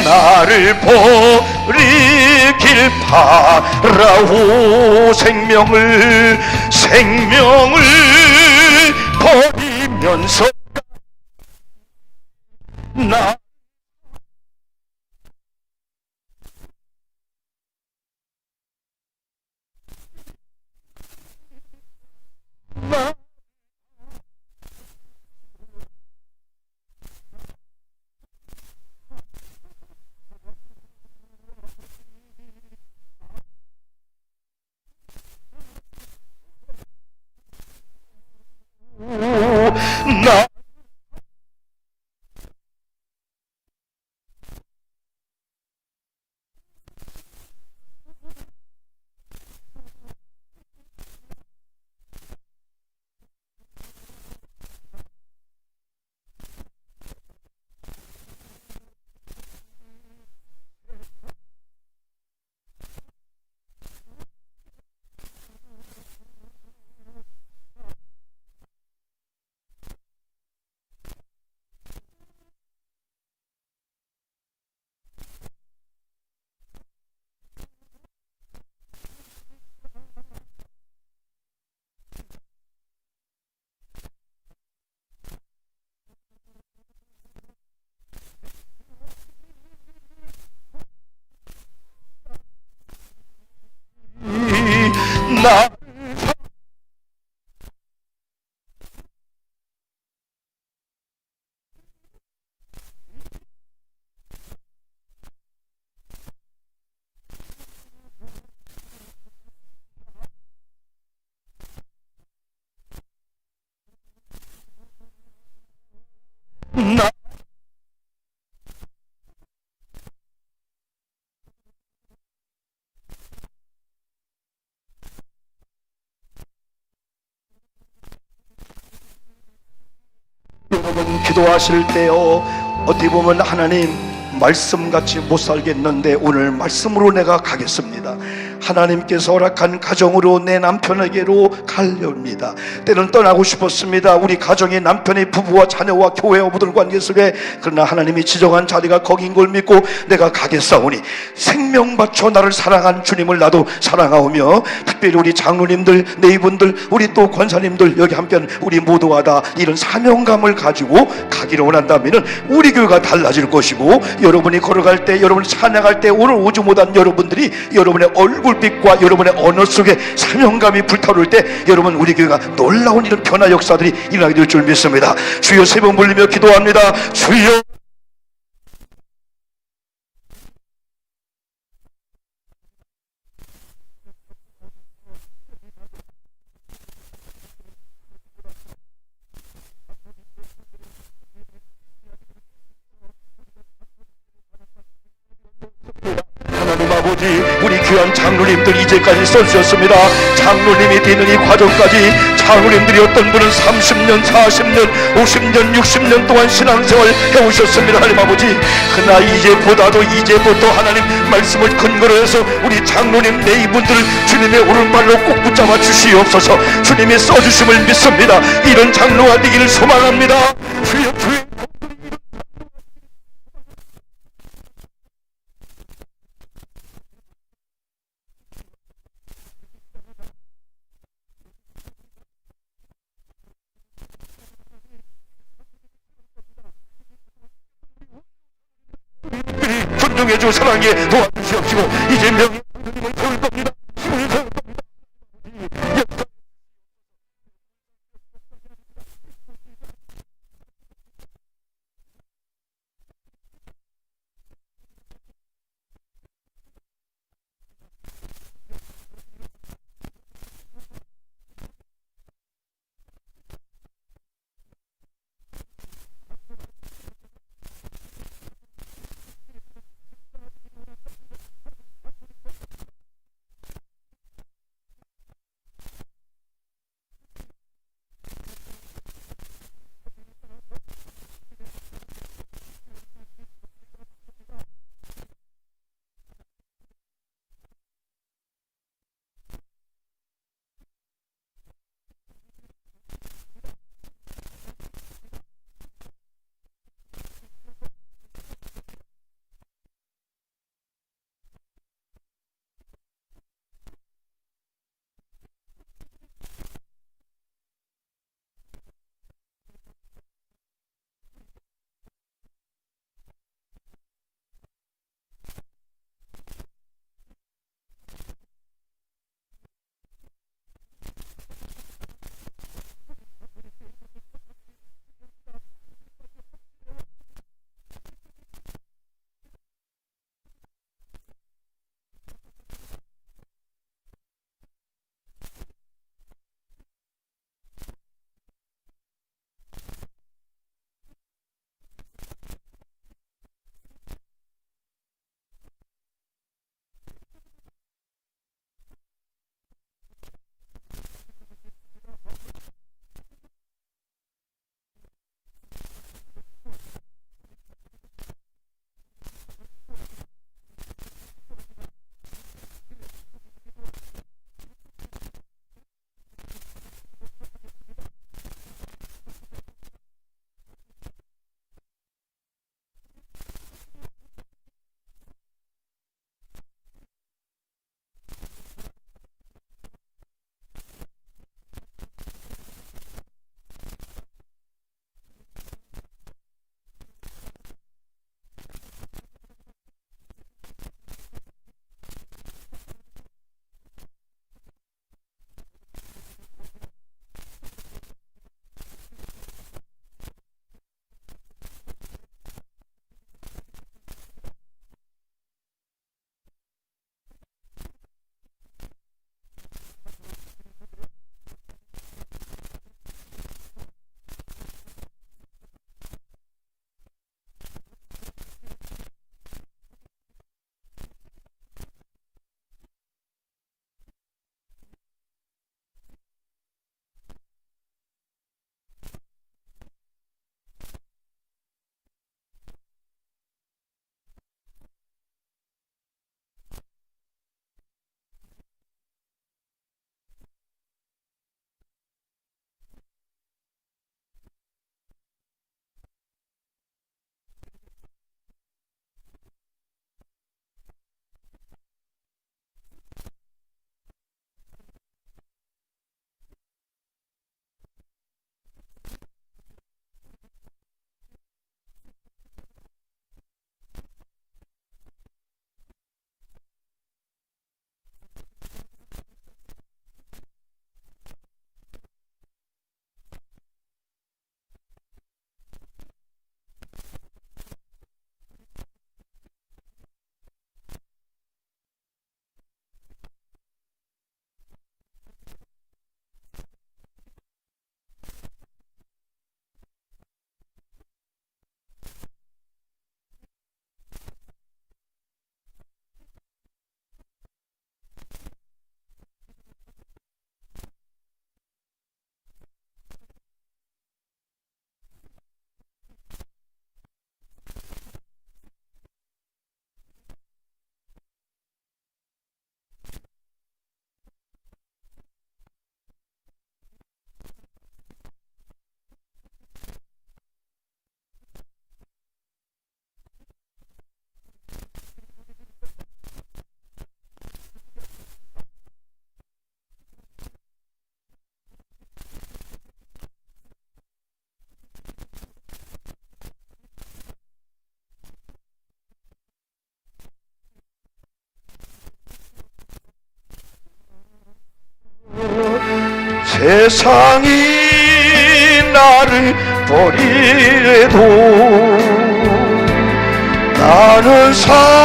나를 버리길 바라오. 생명을 버리면서 나 나 나 나 여러분 기도하실 때요 어떻게 보면 하나님 말씀같이 못 살겠는데 오늘 말씀으로 내가 가겠습니다. 하나님께서 허락한 가정으로 내 남편에게로 가려옵니다. 때는 떠나고 싶었습니다. 우리 가정의 남편의 부부와 자녀와 교회와 모든 관계 속에 그러나 하나님이 지정한 자리가 거긴 걸 믿고 내가 가겠사오니 생명 바쳐 나를 사랑한 주님을 나도 사랑하오며 특별히 우리 장로님들 네이분들 우리 또 권사님들 여기 함께하는 우리 모두가 다 이런 사명감을 가지고 가기를 원한다면 우리 교회가 달라질 것이고 여러분이 걸어갈 때 여러분이 찬양할 때 오늘 오지 못한 여러분들이 여러분의 얼굴빛과 여러분의 언어 속에 사명감이 불타오를 때 여러분 우리 교회가 놀라운 이런 변화 역사들이 일어나게 될 줄 믿습니다. 주여 세 번 불리며 기도합니다. 주여 하나님 아버지 우리 귀한 장로님들 이제까지 써주셨습니다. 장로님이 되는 이 과정까지 장로님들이 어떤 분은 30년 40년 50년 60년 동안 신앙생활 해오셨습니다. 하나님 아버지 그러나 이제부터 하나님 말씀을 근거로 해서 우리 장로님 네 이분들을 주님의 오른발로 꼭 붙잡아 주시옵소서. 주님의 써주심을 믿습니다. 이런 장로가 되기를 소망합니다. 주여 주여 존중해주고 사랑해 도와주시옵시고 이제 명예를 세울 겁니다. 힘을 세울 겁니다. 세상이 나를 버리래도 나는 살아가겠소.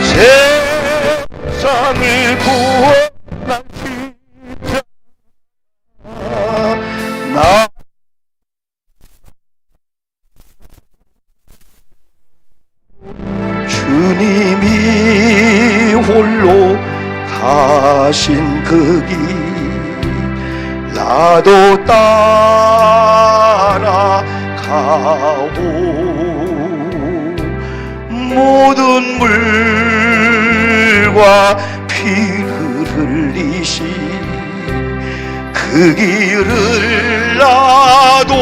세상을 구원할 십자가 나 주님이 홀로 가신 그 길 나도 따라가오. 모든 물과 피를 흘리신 그 길을 나도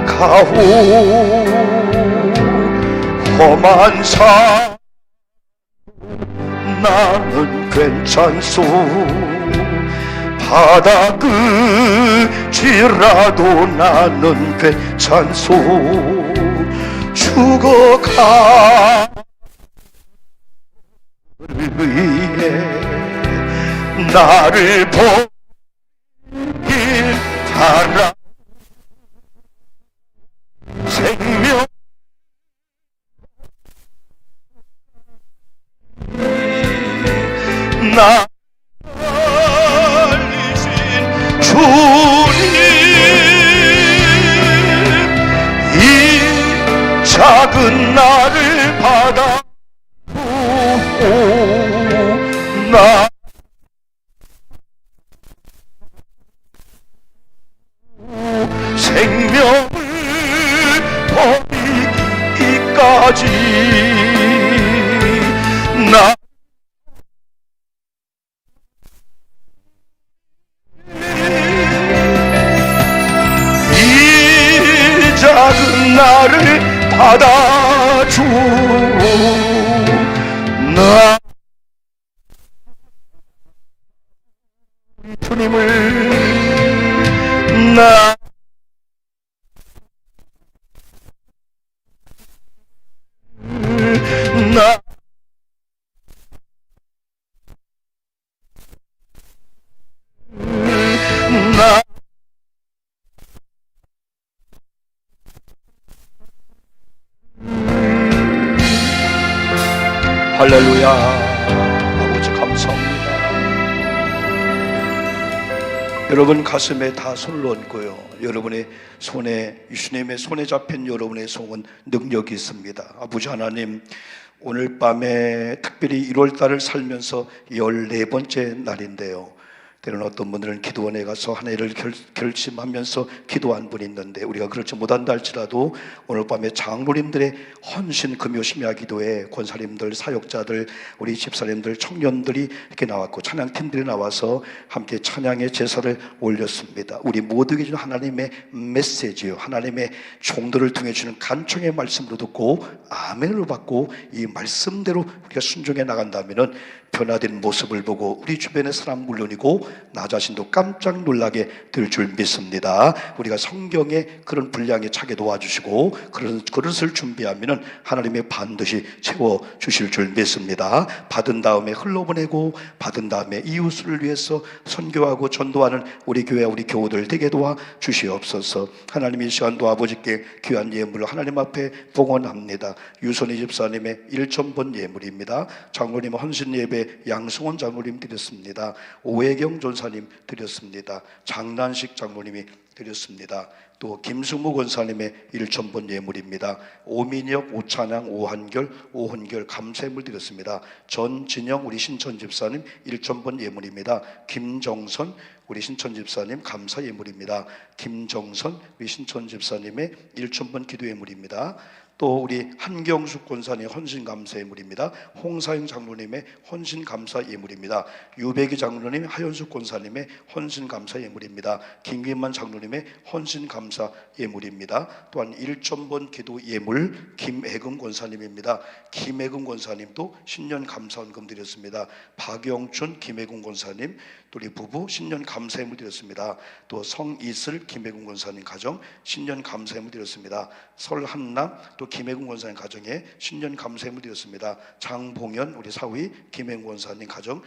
가오. 험한 산 나는 괜찮소. 바다 끝이라도 나는 괜찮소. 죽어가 위해 나를 버릴 사람 생명 나 살리신 주님 이 작은 나를 받아주오. 나 생명을 버리기까지 나 작은 나를 받아주. 나 주님을 나 할렐루야. 아버지 감사합니다. 여러분 가슴에 다 손을 얹고요. 여러분의 손에, 예수님의 손에 잡힌 여러분의 손은 능력이 있습니다. 아버지 하나님, 오늘 밤에 특별히 1월달을 살면서 14번째 날인데요, 때로는 어떤 분들은 기도원에 가서 한 해를 결심하면서 기도한 분이 있는데, 우리가 그렇지 못한다 할지라도 오늘 밤에 장로님들의 헌신 금요 심야 기도에 권사님들, 사역자들, 우리 집사님들, 청년들이 이렇게 나왔고 찬양팀들이 나와서 함께 찬양의 제사를 올렸습니다. 우리 모두에게 주는 하나님의 메시지요, 하나님의 종들을 통해 주는 간청의 말씀으로 듣고 아멘을 받고 이 말씀대로 우리가 순종해 나간다면은 변화된 모습을 보고 우리 주변의 사람 물론이고 나 자신도 깜짝 놀라게 될 줄 믿습니다. 우리가 성경에 그런 분량에 차게 도와주시고 그런 그릇을 준비하면 하나님의 반드시 채워주실 줄 믿습니다. 받은 다음에 흘러보내고 받은 다음에 이웃을 위해서 선교하고 전도하는 우리 교회, 우리 교우들 되게 도와주시옵소서. 하나님 이 시간도 아버지께 귀한 예물을 하나님 앞에 봉헌합니다. 유선희 집사님의 1,000번 예물입니다. 장로님 헌신 예배 양승원 장로님 드렸습니다. 오해경 전사님 드렸습니다. 장난식 장로님이 드렸습니다. 또 김승무 권사님의 1,000번 예물입니다. 오민혁, 오찬양, 오한결, 오헌결 감사예물 드렸습니다. 전진영 우리 신천 집사님 1,000번 예물입니다. 김정선 우리 신천 집사님 감사 예물입니다. 김정선 우리 신천 집사님의 1,000번 기도 예물입니다. 또 우리 한경숙 권사님 헌신 감사 예물입니다. 홍사영 장로님의 헌신 감사 예물입니다. 유배기 장로님, 하현숙 권사님의 헌신 감사 예물입니다. 김기만 장로님의 헌신 감사 예물입니다. 또한 1,000번 기도 예물 김혜금 권사님입니다. 김혜금 권사님도 신년 감사헌금 드렸습니다. 박영춘 김혜금 권사님 또 우리 부부 신년 감사 예물 드렸습니다. 또 성이슬 김혜금 권사님 가정 신년 감사 예물 드렸습니다. 설한남 또 또 김혜군 권사님 가정에 신년 감사예물 드렸습니다. 장봉현 우리 사위 김혜군 권사님 가정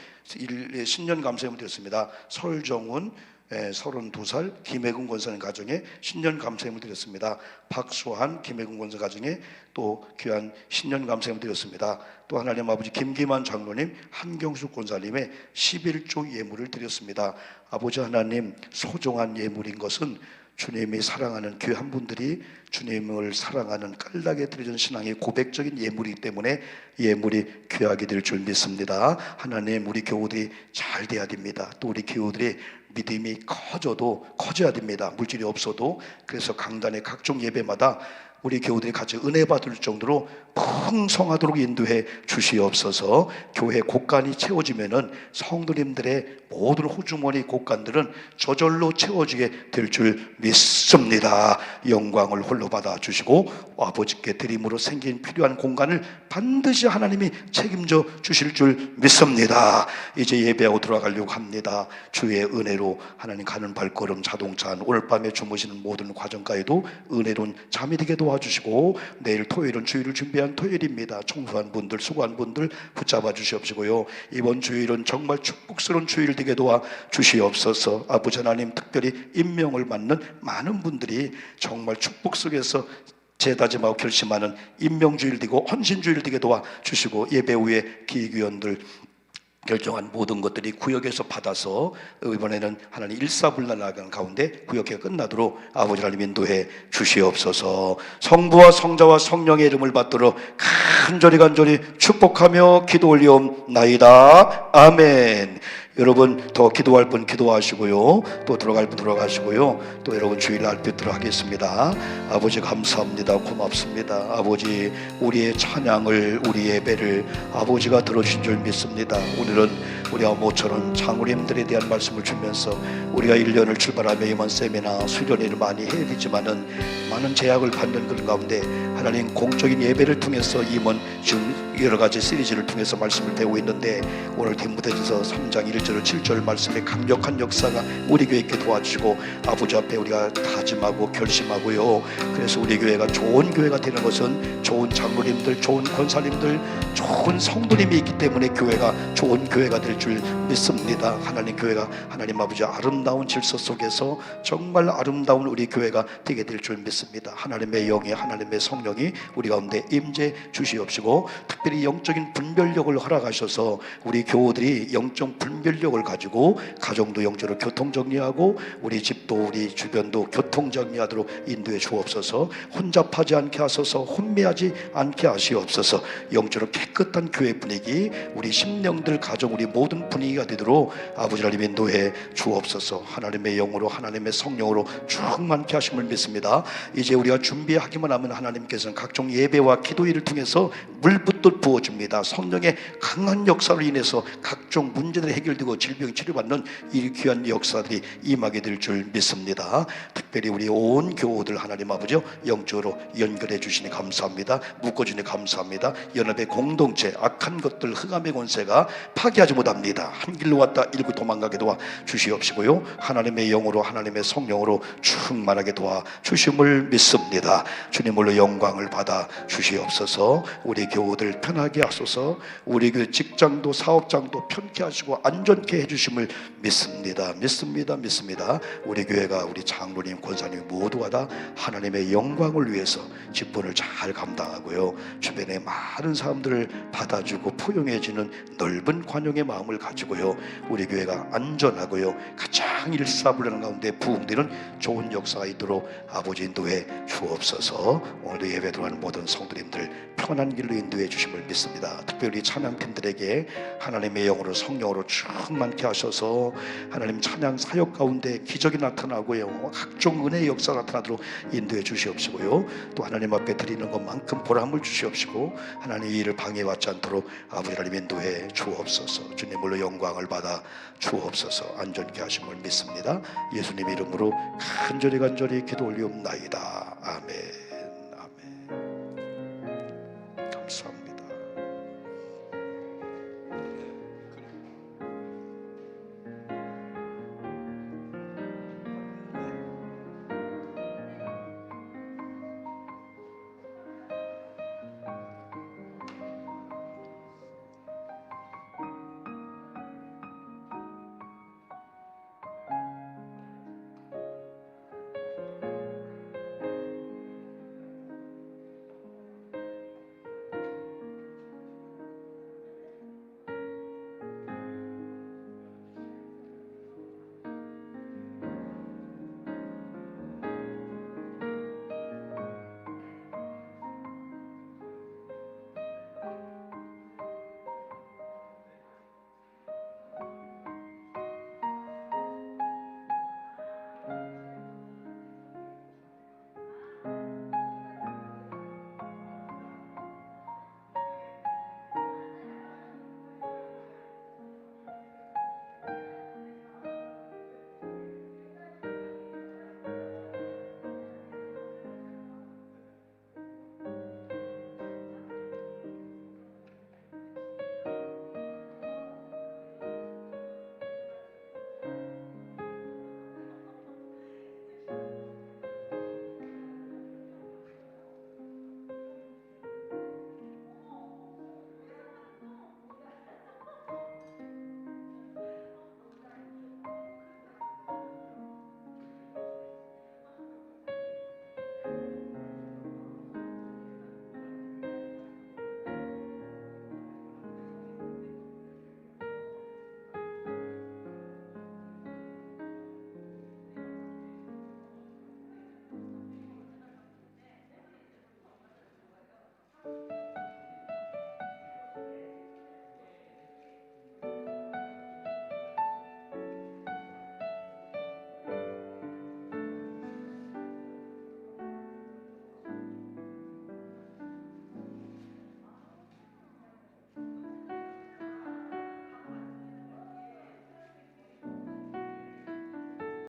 신년 감사예물 드렸습니다. 설정훈 32살 김혜군 권사님 가정에 신년 감사예물 드렸습니다. 박수한 김혜군 권사 가정에 또 귀한 신년 감사예물 드렸습니다. 또 하나님 아버지 김기만 장로님 한경숙 권사님의 11조 예물을 드렸습니다. 아버지 하나님, 소중한 예물인 것은 주님이 사랑하는 귀한 분들이 주님을 사랑하는 깔나게 드려진 신앙의 고백적인 예물이기 때문에 예물이 귀하게 될 줄 믿습니다. 하나님, 우리 교우들이 잘 돼야 됩니다. 또 우리 교우들이 믿음이 커져야 됩니다. 물질이 없어도. 그래서 강단의 각종 예배마다 우리 교우들이 같이 은혜 받을 정도로 풍성하도록 인도해 주시옵소서. 교회 곳간이 채워지면은 성도님들의 모든 호주머니 곳간들은 저절로 채워지게 될 줄 믿습니다. 영광을 홀로 받아 주시고 아버지께 드림으로 생긴 필요한 공간을 반드시 하나님이 책임져 주실 줄 믿습니다. 이제 예배하고 들어가려고 합니다. 주의 은혜로 하나님 가는 발걸음 자동차 안 오늘 밤에 주무시는 모든 과정까지도 은혜로운 잠이 되게 도와주시고 내일 토요일은 주일을 준비한 토요일입니다. 청소한 분들 수고한 분들 붙잡아 주시옵시고요. 이번 주일은 정말 축복스러운 주일 되게 도와 주시옵소서. 아버지 하나님, 특별히 임명을 받는 많은 분들이 정말 축복 속에서 재다짐하고 결심하는 임명주일 되고 헌신주일 되게 도와주시고 예배 후에 기획위원들 결정한 모든 것들이 구역에서 받아서 이번에는 하나님 일사불란 나가는 가운데 구역회가 끝나도록 아버지 하나님 인도해 주시옵소서. 성부와 성자와 성령의 이름을 받들어 간절히 축복하며 기도 올리옵나이다. 아멘. 여러분 더 기도할 분 기도하시고요. 또 들어갈 분 들어가시고요. 또 여러분 주일날 뵙도록 하겠습니다. 아버지 감사합니다. 고맙습니다. 아버지 우리의 찬양을 우리 예배를 아버지가 들어주신 줄 믿습니다. 오늘은 우리가 모처럼 장로님들에 대한 말씀을 주면서 우리가 1년을 출발하며 이번 세미나 수련회를 많이 해야 되지만은 많은 제약을 받는 그런 가운데 하나님 공적인 예배를 통해서 임원 지금 여러 가지 시리즈를 통해서 말씀을 배우고 있는데 오늘 디모데전서 3장 1절 7절 말씀의 강력한 역사가 우리 교회 있게 도와주시고 아버지 앞에 우리가 다짐하고 결심하고요. 그래서 우리 교회가 좋은 교회가 되는 것은 좋은 장로님들, 좋은 권사님들, 좋은 성도님이 있기 때문에 교회가 좋은 교회가 될 줄 믿습니다. 하나님 교회가 하나님 아버지 아름다운 질서 속에서 정말 아름다운 우리 교회가 되게 될 줄 믿습니다. 하나님의 영이 하나님의 성령이 우리 가운데 임재 주시옵시고 특별히 영적인 분별력을 허락하셔서 우리 교우들이 영적 분별력을 가지고 가정도 영적으로 교통정리하고 우리 집도 우리 주변도 교통정리하도록 인도해 주옵소서. 혼잡하지 않게 하소서. 혼미하지 않게 하시옵소서. 영적으로 깨끗한 교회 분위기 우리 심령들 가정 우리 모든 분위기가 되도록 아버지 하나님 인도해 주옵소서. 하나님의 영으로 하나님의 성령으로 충만케 하심을 믿습니다. 이제 우리가 준비하기만 하면 하나님께서는 각종 예배와 기도일을 통해서 물붓도 부어줍니다. 성령의 강한 역사로 인해서 각종 문제들이 해결되고 질병이 치료받는 이 귀한 역사들이 임하게 될 줄 믿습니다. 특별히 우리 온 교우들 하나님 아버지 영적으로 연결해 주시니 감사합니다. 묶어주니 감사합니다. 연합의 공동체 악한 것들 흑암의 권세가 파괴하지 못합니다. 한 길로 왔다 일구 도망가게 도와 주시옵시고요. 하나님의 영으로 하나님의 성령으로 충만하게 도와 주심을 믿습니다. 주님으로 영광을 받아 주시옵소서. 우리 교우들 편하게 하소서. 우리 그 직장도 사업장도 편케 하시고 안전케 해주심을 믿습니다. 우리 교회가 우리 장로님 권사님 모두가 다 하나님의 영광을 위해서 직분을 잘 감당하고요. 주변에 많은 사람들을 받아주고 포용해주는 넓은 관용의 마음을 가지고요. 우리 교회가 안전하고요. 가장 일사불란 가운데 부흥되는 좋은 역사가 있도록 아버지 인도해 주옵소서. 오늘도 예배 들어가는 모든 성도님들 편한 길로 인도해 주심을 믿습니다. 특별히 찬양팀들에게 하나님의 영으로 성령으로 충만케 하셔서 하나님 찬양 사역 가운데 기적이 나타나고요. 각종 은혜의 역사 나타나도록 인도해 주시옵시고요. 또 하나님 앞에 드리는 것만큼 보람을 주시옵시고 하나님 이 일을 방해받지 않도록 아버지 하나님 인도해 주옵소서. 주님으로 영광을 받아 주옵소서. 안전케 하심을 믿습니다. 예수님 이름으로 간절히 기도 올리옵나이다. 아멘.